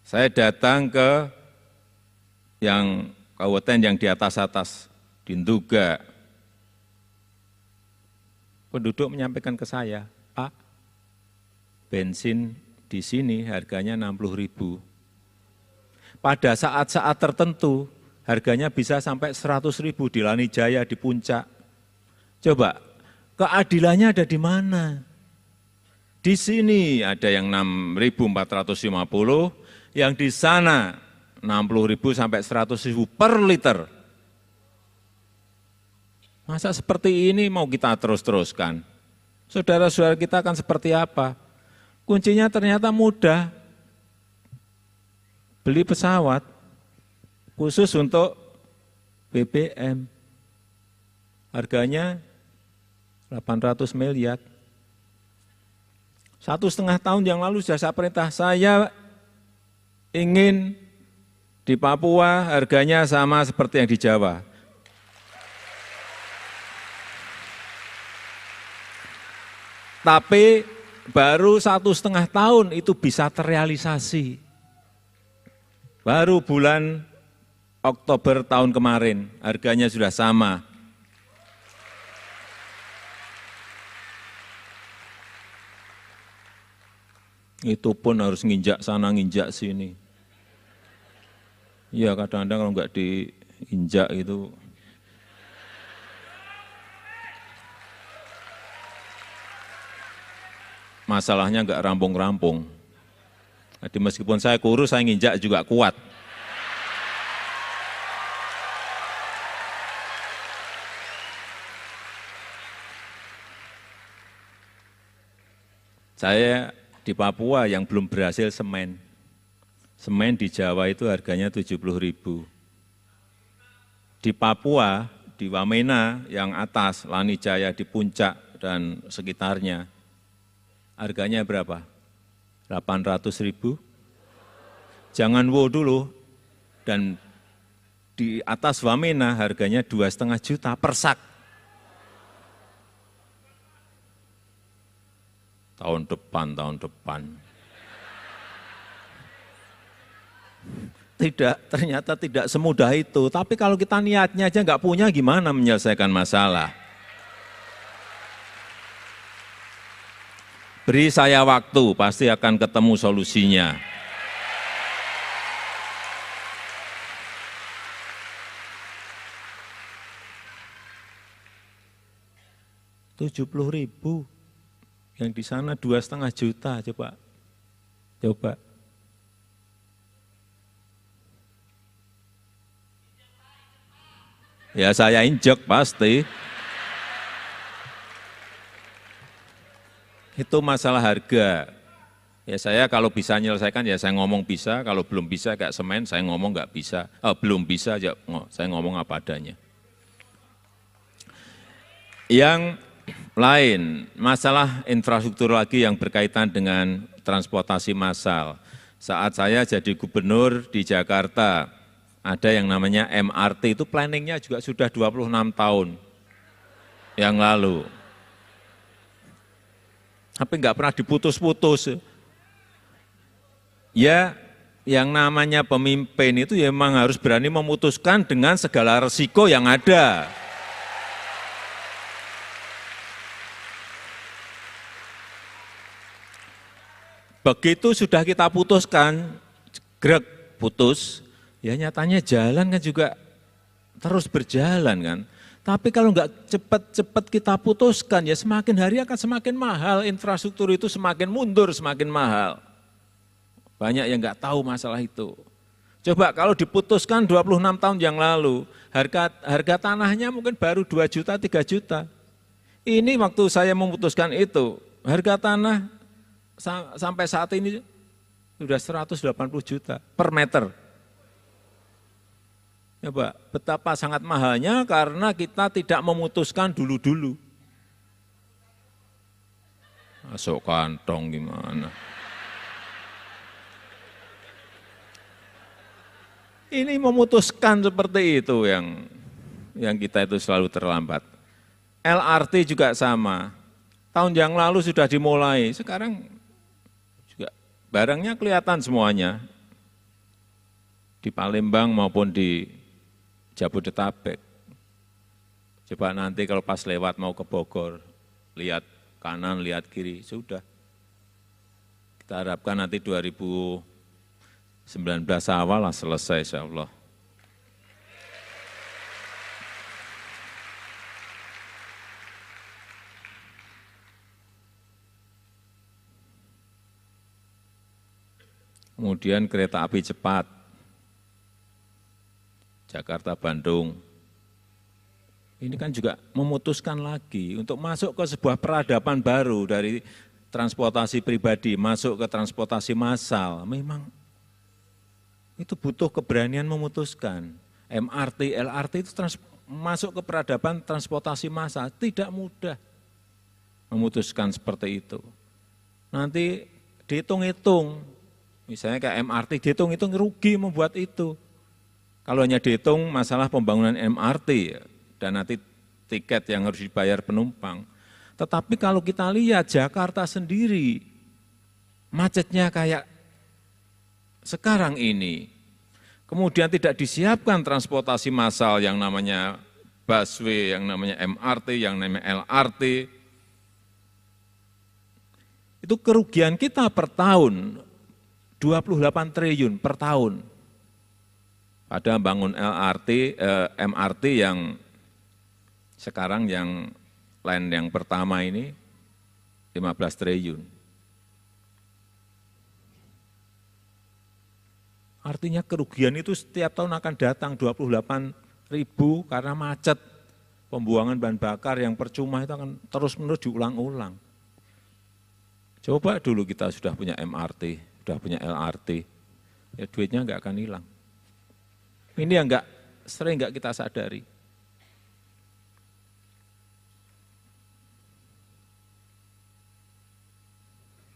Saya datang ke yang kabupaten yang di atas-atas, di Nduga. Penduduk menyampaikan ke saya, Pak, bensin di sini harganya 60.000. Pada saat-saat tertentu, harganya bisa sampai 100.000 di Lani Jaya, di puncak. Coba, keadilannya ada di mana? Di sini ada yang 6.450, yang di sana 60.000 sampai 100.000 per liter. Masa seperti ini mau kita terus-teruskan? Saudara-saudara kita akan seperti apa? Kuncinya ternyata mudah. Beli pesawat khusus untuk BBM. Harganya 800 miliar. 1,5 tahun yang lalu sudah saya perintah, saya ingin di Papua harganya sama seperti yang di Jawa. Tapi baru 1,5 tahun itu bisa terrealisasi. Baru bulan Oktober tahun kemarin harganya sudah sama. Itu pun harus nginjak sana, nginjak sini. Iya, kadang-kadang kalau nggak diinjak itu masalahnya nggak rampung-rampung. Jadi meskipun saya kurus, saya nginjak juga kuat. Saya di Papua yang belum berhasil semen. Semen di Jawa itu harganya 70.000. Di Papua, di Wamena yang atas, Lanijaya di puncak dan sekitarnya, harganya berapa? 800.000. Jangan wo dulu. Dan di atas Wamena harganya 2,5 juta per sak. Tahun depan. Ternyata tidak semudah itu. Tapi kalau kita niatnya aja nggak punya, gimana menyelesaikan masalah? Beri saya waktu, pasti akan ketemu solusinya. Rp70.000. Yang di sana 2,5 juta, coba. Ya saya injek pasti. Itu masalah harga. Ya saya kalau bisa menyelesaikan ya saya ngomong bisa, kalau belum bisa kayak semen saya ngomong nggak bisa. Belum bisa ya saya ngomong apa adanya. Yang lain, masalah infrastruktur lagi yang berkaitan dengan transportasi massal. Saat saya jadi gubernur di Jakarta, ada yang namanya MRT, itu planningnya juga sudah 26 tahun yang lalu. Tapi nggak pernah diputus-putus. Ya, yang namanya pemimpin itu ya memang harus berani memutuskan dengan segala resiko yang ada. Begitu sudah kita putuskan, grek putus, ya nyatanya jalan kan juga terus berjalan kan. Tapi kalau nggak cepat-cepat kita putuskan, ya semakin hari akan semakin mahal, infrastruktur itu semakin mundur, semakin mahal. Banyak yang nggak tahu masalah itu. Coba kalau diputuskan 26 tahun yang lalu, harga tanahnya mungkin baru 2 juta, 3 juta. Ini waktu saya memutuskan itu, harga tanah sampai saat ini sudah 180 juta per meter. Ya Pak, betapa sangat mahalnya karena kita tidak memutuskan dulu-dulu. Masuk kantong gimana. Ini memutuskan seperti itu yang kita itu selalu terlambat. LRT juga sama. Tahun yang lalu sudah dimulai, sekarang barangnya kelihatan semuanya, di Palembang maupun di Jabodetabek. Coba nanti kalau pas lewat mau ke Bogor, lihat kanan, lihat kiri, sudah. Kita harapkan nanti 2019 awal lah selesai insya Allah. Kemudian kereta api cepat, Jakarta-Bandung. Ini kan juga memutuskan lagi untuk masuk ke sebuah peradaban baru dari transportasi pribadi, masuk ke transportasi massal. Memang itu butuh keberanian memutuskan. MRT, LRT itu masuk ke peradaban transportasi massal, tidak mudah memutuskan seperti itu. Nanti dihitung-hitung. Misalnya kayak MRT, dihitung-hitung rugi membuat itu. Kalau hanya dihitung masalah pembangunan MRT dan nanti tiket yang harus dibayar penumpang. Tetapi kalau kita lihat Jakarta sendiri, macetnya kayak sekarang ini. Kemudian tidak disiapkan transportasi massal yang namanya busway, yang namanya MRT, yang namanya LRT. Itu kerugian kita per tahun 28 triliun per tahun. Pada bangun MRT yang sekarang yang line yang pertama ini 15 triliun. Artinya kerugian itu setiap tahun akan datang 28.000 karena macet. Pembuangan bahan bakar yang percuma itu akan terus-menerus diulang-ulang. Coba dulu kita sudah punya MRT, sudah punya LRT, ya duitnya nggak akan hilang. Ini yang sering nggak kita sadari.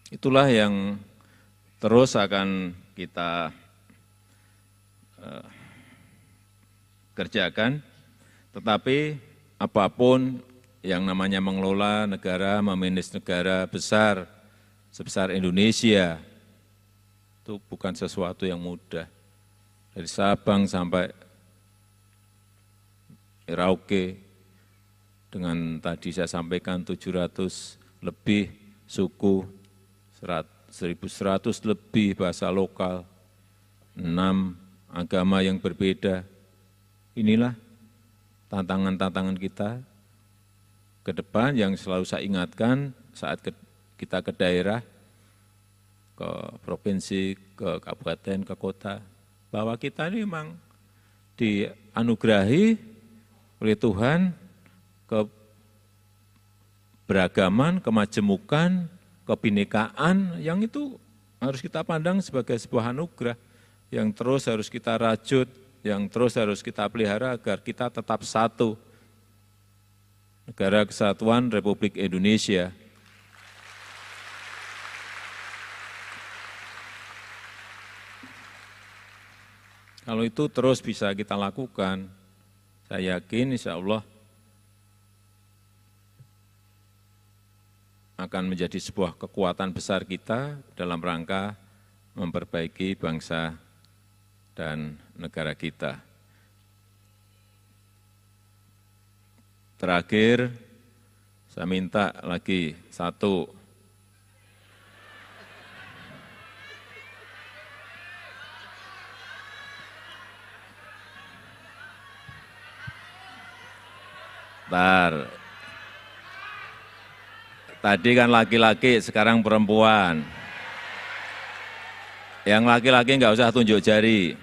Itulah yang terus akan kita kerjakan, tetapi apapun yang namanya mengelola negara, memanage negara besar, sebesar Indonesia, itu bukan sesuatu yang mudah. Dari Sabang sampai Merauke, dengan tadi saya sampaikan 700 lebih suku, 1.100 lebih bahasa lokal, 6 agama yang berbeda. Inilah tantangan-tantangan kita ke depan yang selalu saya ingatkan saat kita ke daerah, ke provinsi, ke kabupaten, ke kota, bahwa kita ini memang dianugerahi oleh Tuhan keberagaman, kemajemukan, kebinekaan yang itu harus kita pandang sebagai sebuah anugerah yang terus harus kita rajut, yang terus harus kita pelihara agar kita tetap satu. Negara Kesatuan Republik Indonesia. Kalau itu terus bisa kita lakukan, saya yakin insya Allah akan menjadi sebuah kekuatan besar kita dalam rangka memperbaiki bangsa dan negara kita. Terakhir, saya minta lagi satu. Bentar. Tadi kan laki-laki, sekarang perempuan. Yang laki-laki nggak usah tunjuk jari.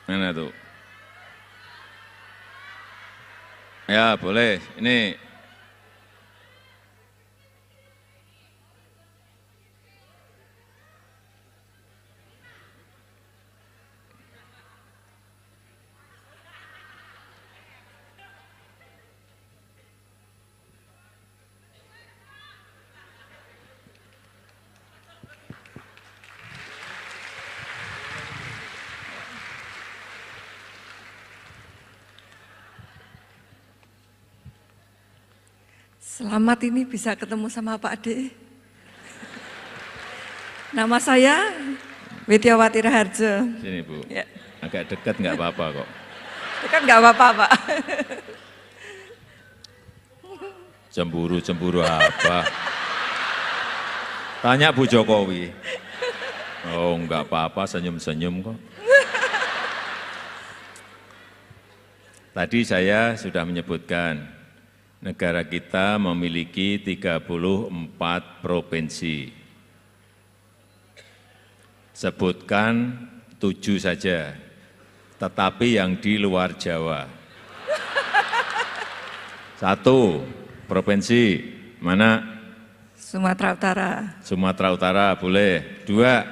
Mana tuh? Ya boleh, ini. Selamat ini bisa ketemu sama Pak Ade. Nama saya Widyawati Raharjo. Sini Bu, ya. Agak dekat nggak apa-apa kok. Dekat nggak apa-apa Pak. Cemburu-cemburu apa? Tanya Bu Jokowi. Oh nggak apa-apa, senyum-senyum kok. Tadi saya sudah menyebutkan negara kita memiliki 34 provinsi. Sebutkan 7 saja, tetapi yang di luar Jawa. 1, provinsi mana? Sumatera Utara. Sumatera Utara, boleh. 2,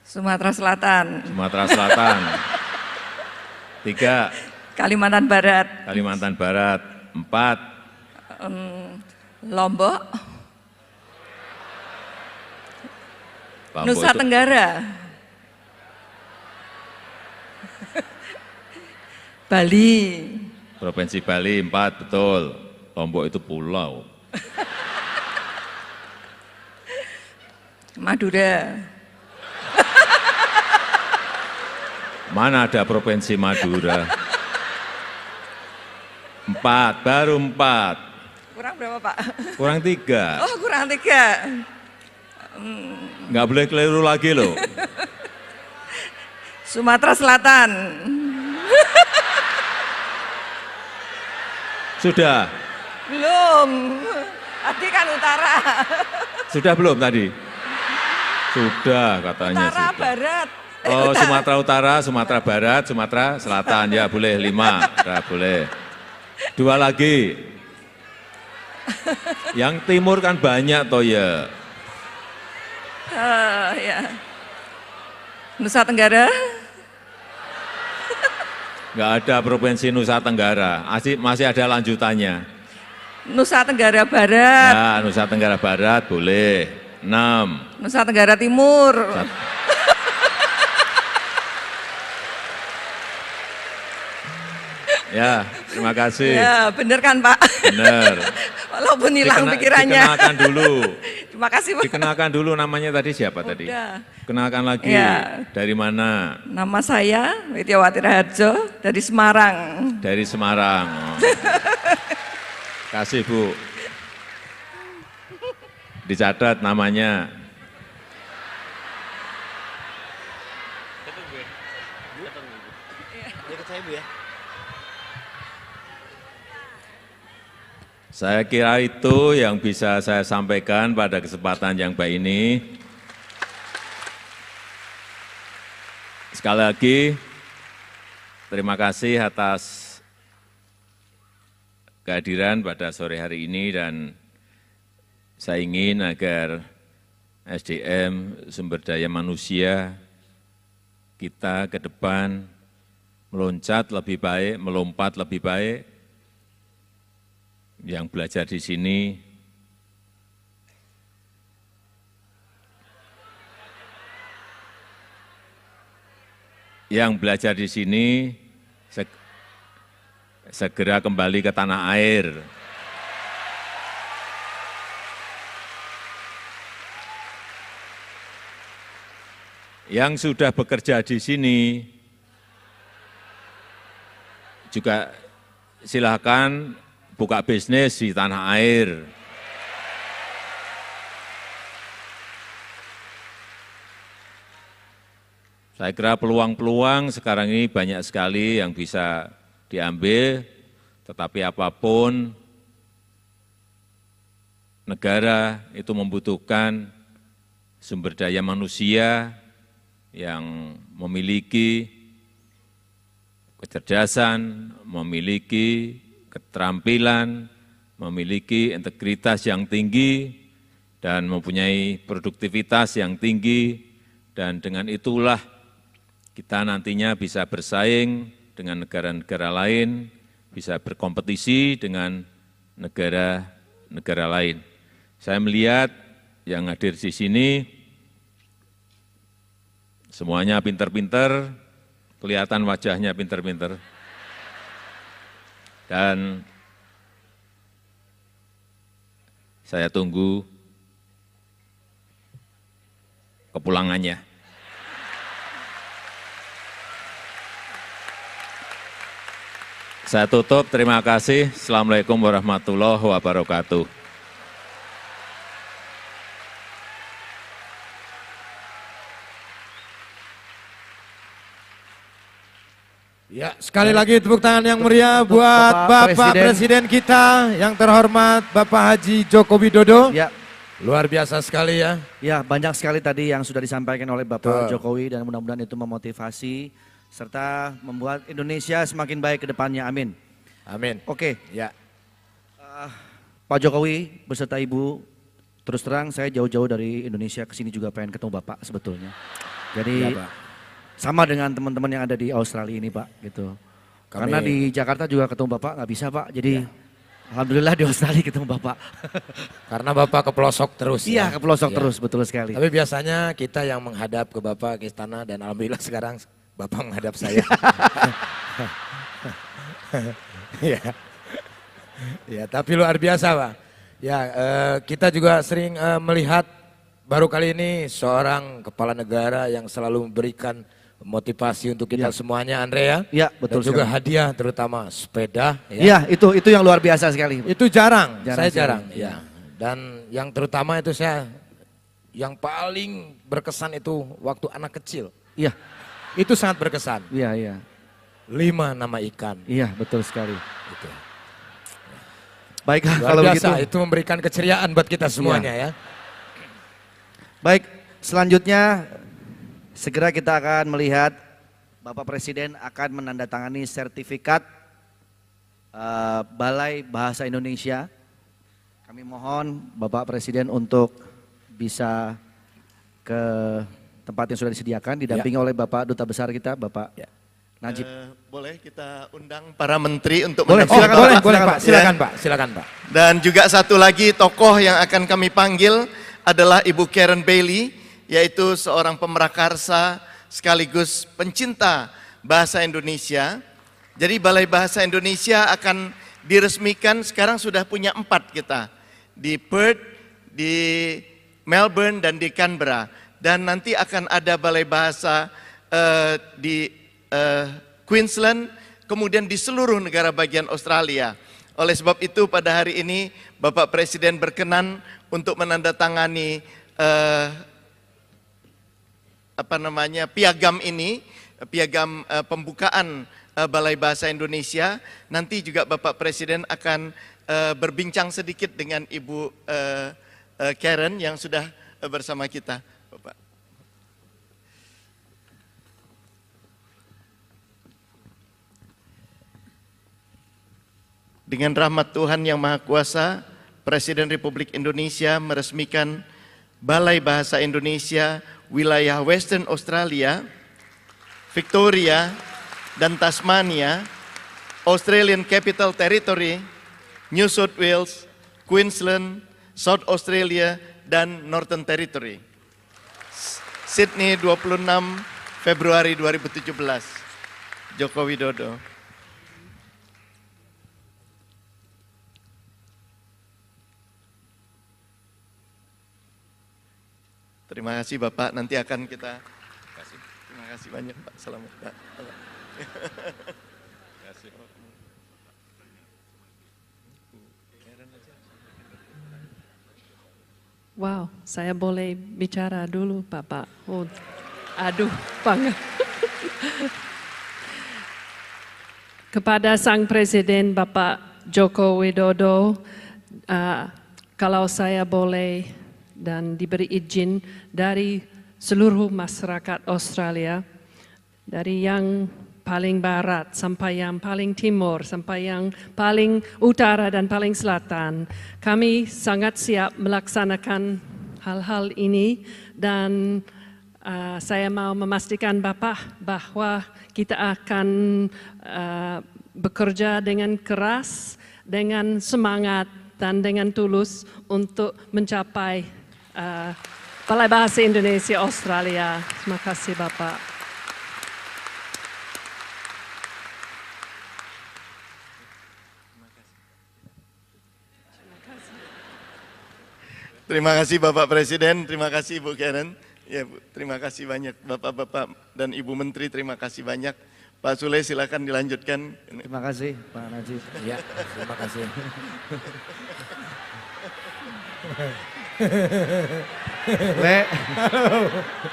Sumatera Selatan. Sumatera Selatan. 3, Kalimantan Barat. Kalimantan Barat. 4, Lombok. itu, Nusa Tenggara. Bali. Provinsi Bali 4, betul. Lombok itu pulau. Madura. Mana ada provinsi Madura? 4, baru 4. Kurang berapa Pak? Kurang 3. Oh kurang 3. Nggak boleh keliru lagi loh. Sumatera Selatan. Sudah. Belum. Tadi kan utara. Sudah belum tadi? Sudah katanya Utara sudah. Barat. Oh, Sumatera Utara, Sumatera Barat, Sumatera Selatan, ya boleh 5, ya boleh. 2 lagi. Yang timur kan banyak toh ya. Ya. Nusa Tenggara. Nggak ada provinsi Nusa Tenggara, masih ada lanjutannya. Nusa Tenggara Barat. Ya, Nusa Tenggara Barat boleh. 6. Nusa Tenggara Timur. Ya, terima kasih. Ya, bener kan Pak? Bener. Walaupun hilang pikirannya. Dikenalkan dulu. Terima kasih Pak. Dikenalkan dulu namanya tadi siapa tadi? Udah. Kenalkan lagi. Ya. Dari mana? Nama saya Widyawati Raharjo dari Semarang. Dari Semarang. Oh. Kasih Bu. Dicatat namanya. Saya kira itu yang bisa saya sampaikan pada kesempatan yang baik ini. Sekali lagi, terima kasih atas kehadiran pada sore hari ini dan saya ingin agar SDM, sumber daya manusia, kita ke depan meloncat lebih baik, melompat lebih baik. Yang belajar di sini segera kembali ke tanah air. Yang sudah bekerja di sini juga silakan buka bisnis di tanah air. Saya kira peluang-peluang sekarang ini banyak sekali yang bisa diambil, tetapi apapun negara itu membutuhkan sumber daya manusia yang memiliki kecerdasan, memiliki keterampilan, memiliki integritas yang tinggi, dan mempunyai produktivitas yang tinggi, dan dengan itulah kita nantinya bisa bersaing dengan negara-negara lain, bisa berkompetisi dengan negara-negara lain. Saya melihat yang hadir di sini, semuanya pinter-pinter, kelihatan wajahnya pinter-pinter. Dan saya tunggu kepulangannya. Saya tutup, terima kasih. Assalamualaikum warahmatullahi wabarakatuh. Ya, sekali lagi tepuk tangan yang meriah buat Bapak Presiden kita yang terhormat Bapak Haji Joko Widodo. Ya. Luar biasa sekali ya. Ya, banyak sekali tadi yang sudah disampaikan oleh Bapak Betul. Jokowi dan mudah-mudahan itu memotivasi serta membuat Indonesia semakin baik ke depannya. Amin. Amin. Oke. Ya. Pak Jokowi beserta Ibu, terus terang saya jauh-jauh dari Indonesia ke sini juga pengen ketemu Bapak sebetulnya. Jadi Ya, Pak. sama dengan teman-teman yang ada di Australia ini Pak, gitu. Karena di Jakarta juga ketemu Bapak nggak bisa Pak, jadi alhamdulillah di Australia ketemu Bapak. Karena Bapak ke pelosok terus. Iya, ke pelosok Ya. terus, betul sekali. Tapi biasanya kita yang menghadap ke Bapak ke istana dan alhamdulillah sekarang Bapak menghadap saya. Ya. Ya, tapi luar biasa Pak. Ya, kita juga sering melihat baru kali ini seorang kepala negara yang selalu memberikan motivasi untuk kita semuanya, Andre ya. Iya, betul Dan juga sekali. hadiah terutama sepeda. Iya, itu yang luar biasa sekali. Itu jarang, Jarang saya sekali, jarang. iya. Ya. Dan yang terutama itu yang paling berkesan itu waktu anak kecil. Iya. Itu sangat berkesan. Iya, iya. 5 nama ikan. Iya, betul sekali. Gitu. Baiklah, Luar kalau biasa, begitu. itu memberikan keceriaan buat kita semuanya ya. Baik, selanjutnya segera kita akan melihat Bapak Presiden akan menandatangani sertifikat Balai Bahasa Indonesia. Kami mohon Bapak Presiden untuk bisa ke tempat yang sudah disediakan, didampingi oleh Bapak Duta Besar kita, Bapak Najib. Boleh kita undang para menteri untuk Boleh, menyampaikan. boleh Pak, silakan Pak, silakan Pak. Dan juga satu lagi tokoh yang akan kami panggil adalah Ibu Karen Bailey, yaitu seorang pemrakarsa sekaligus pencinta bahasa Indonesia. Jadi Balai Bahasa Indonesia akan diresmikan, sekarang sudah punya 4 kita. Di Perth, di Melbourne, dan di Canberra. Dan nanti akan ada Balai Bahasa di Queensland, kemudian di seluruh negara bagian Australia. Oleh sebab itu pada hari ini Bapak Presiden berkenan untuk menandatangani piagam ini, piagam pembukaan Balai Bahasa Indonesia. Nanti juga Bapak Presiden akan berbincang sedikit dengan Ibu Karen yang sudah bersama kita, Bapak. Dengan rahmat Tuhan Yang Maha Kuasa, Presiden Republik Indonesia meresmikan Balai Bahasa Indonesia wilayah Western Australia, Victoria, dan Tasmania, Australian Capital Territory, New South Wales, Queensland, South Australia, dan Northern Territory. Sydney 26 Februari 2017. Joko Widodo. Terima kasih Bapak, nanti akan kita kasih. Terima kasih banyak Pak, selamat Pak. Wow, saya boleh bicara dulu Bapak. Oh, aduh, bangga. Kepada Sang Presiden Bapak Joko Widodo, kalau saya boleh dan diberi izin dari seluruh masyarakat Australia, dari yang paling barat sampai yang paling timur, sampai yang paling utara dan paling selatan. Kami sangat siap melaksanakan hal-hal ini dan saya mau memastikan Bapak bahwa kita akan bekerja dengan keras, dengan semangat dan dengan tulus untuk mencapai Balai Bahasa Indonesia Australia. Terima kasih Bapak. Terima kasih Bapak Presiden, terima kasih Ibu Karen. Ya Bu, terima kasih banyak Bapak-Bapak dan Ibu Menteri, terima kasih banyak. Pak Sule silakan dilanjutkan. Terima kasih Pak Najib. Ya, terima kasih. Le,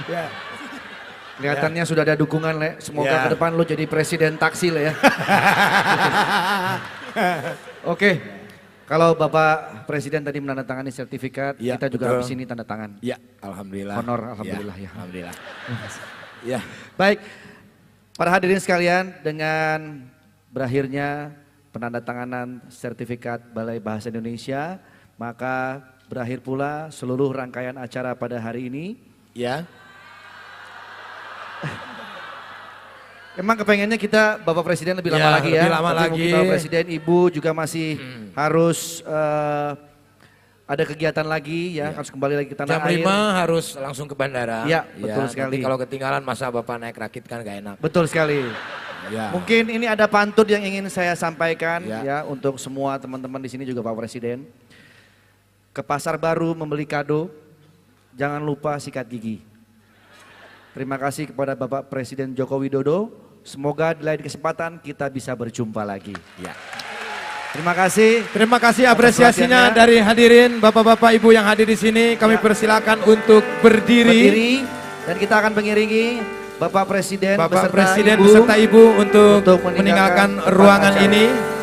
Ya. kelihatannya sudah ada dukungan Le. Semoga Ya. ke depan lo jadi presiden taksi Le ya. Oke, kalau Bapak Presiden tadi menandatangani sertifikat, Ya, kita juga betul. habis ini tanda tangan. Ya, alhamdulillah. Honor, alhamdulillah ya. Alhamdulillah. Ya. Baik, para hadirin sekalian, dengan berakhirnya penandatanganan sertifikat Balai Bahasa Indonesia, maka berakhir pula seluruh rangkaian acara pada hari ini. Ya. Emang kepengennya kita Bapak Presiden lebih Ya, lama lagi ya. lebih lama Tapi lagi. mungkin Bapak Presiden, Ibu juga masih harus ada kegiatan lagi ya, harus kembali lagi ke tanah Jam air. 5 harus langsung ke bandara. Ya, betul sekali. Nanti kalau ketinggalan masa Bapak naik rakit kan gak enak. Betul sekali. Ya. Mungkin ini ada pantun yang ingin saya sampaikan Ya. ya untuk semua teman-teman di sini juga Pak Presiden. Ke pasar baru membeli kado, jangan lupa sikat gigi. Terima kasih kepada Bapak Presiden Joko Widodo. Semoga di lain kesempatan kita bisa berjumpa lagi. Ya. Terima kasih. Terima kasih apresiasinya dari hadirin Bapak-bapak Ibu yang hadir di sini. Kami persilakan untuk berdiri. Dan kita akan mengiringi Bapak Presiden, beserta Ibu untuk meninggalkan ruangan ini.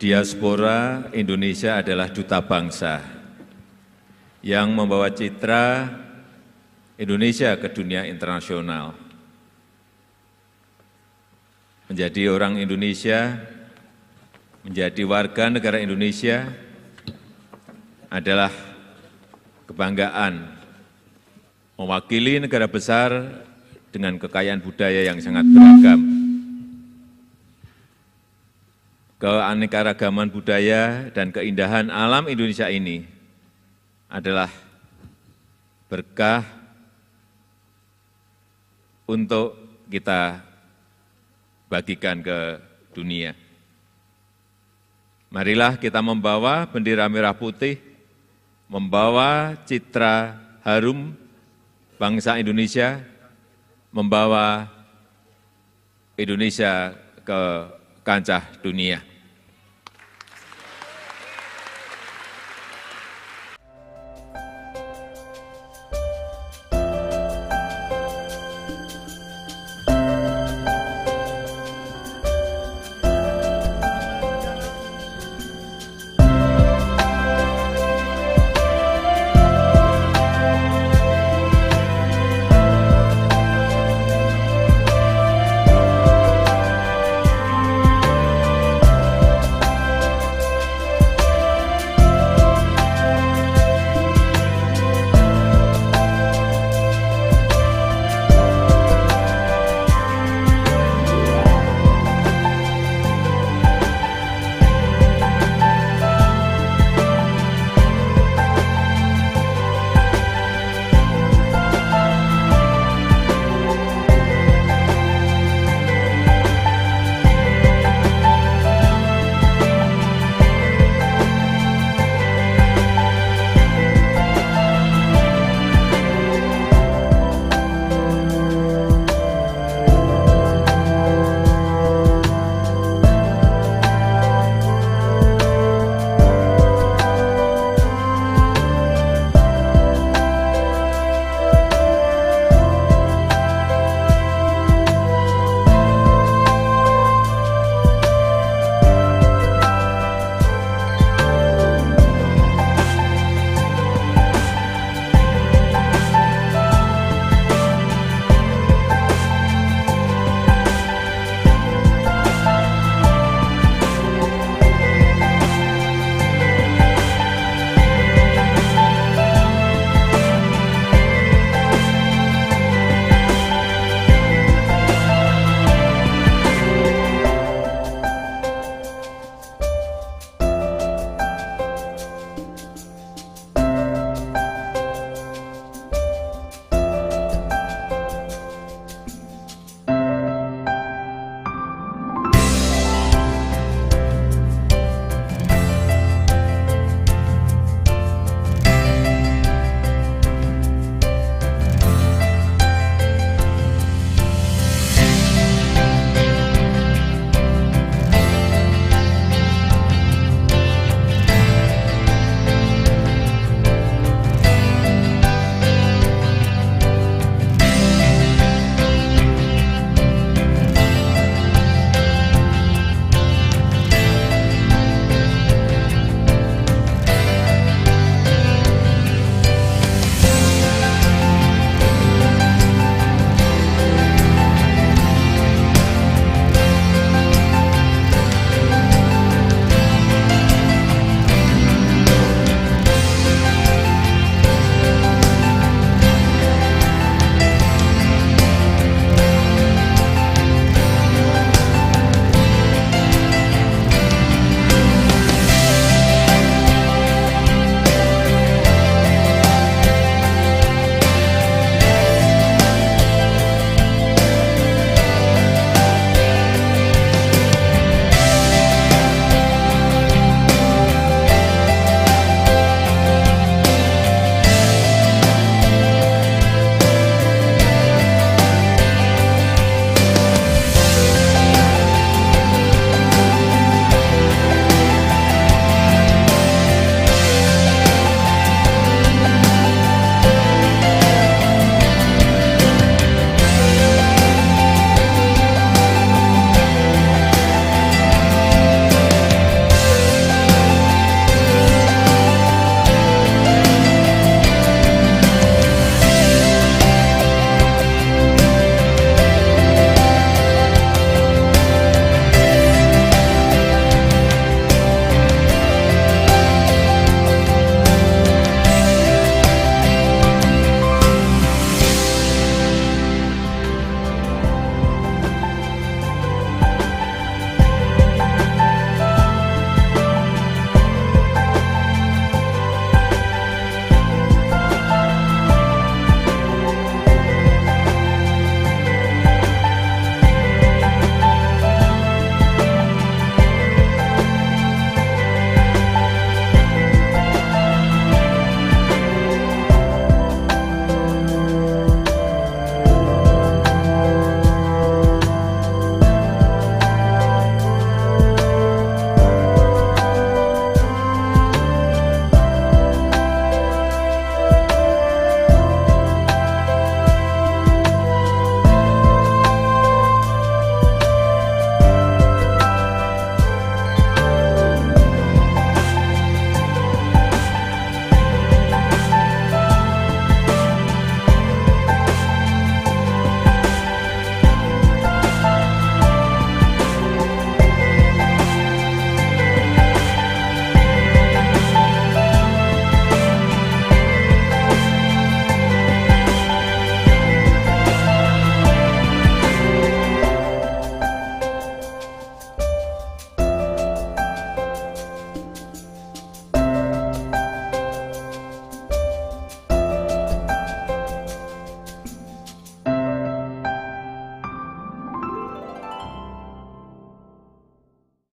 Diaspora Indonesia adalah duta bangsa yang membawa citra Indonesia ke dunia internasional. Menjadi orang Indonesia, menjadi warga negara Indonesia adalah kebanggaan mewakili negara besar dengan kekayaan budaya yang sangat beragam. Keanekaragaman budaya dan keindahan alam Indonesia ini adalah berkah untuk kita bagikan ke dunia. Marilah kita membawa bendera merah putih, membawa citra harum bangsa Indonesia, membawa Indonesia ke kancah dunia.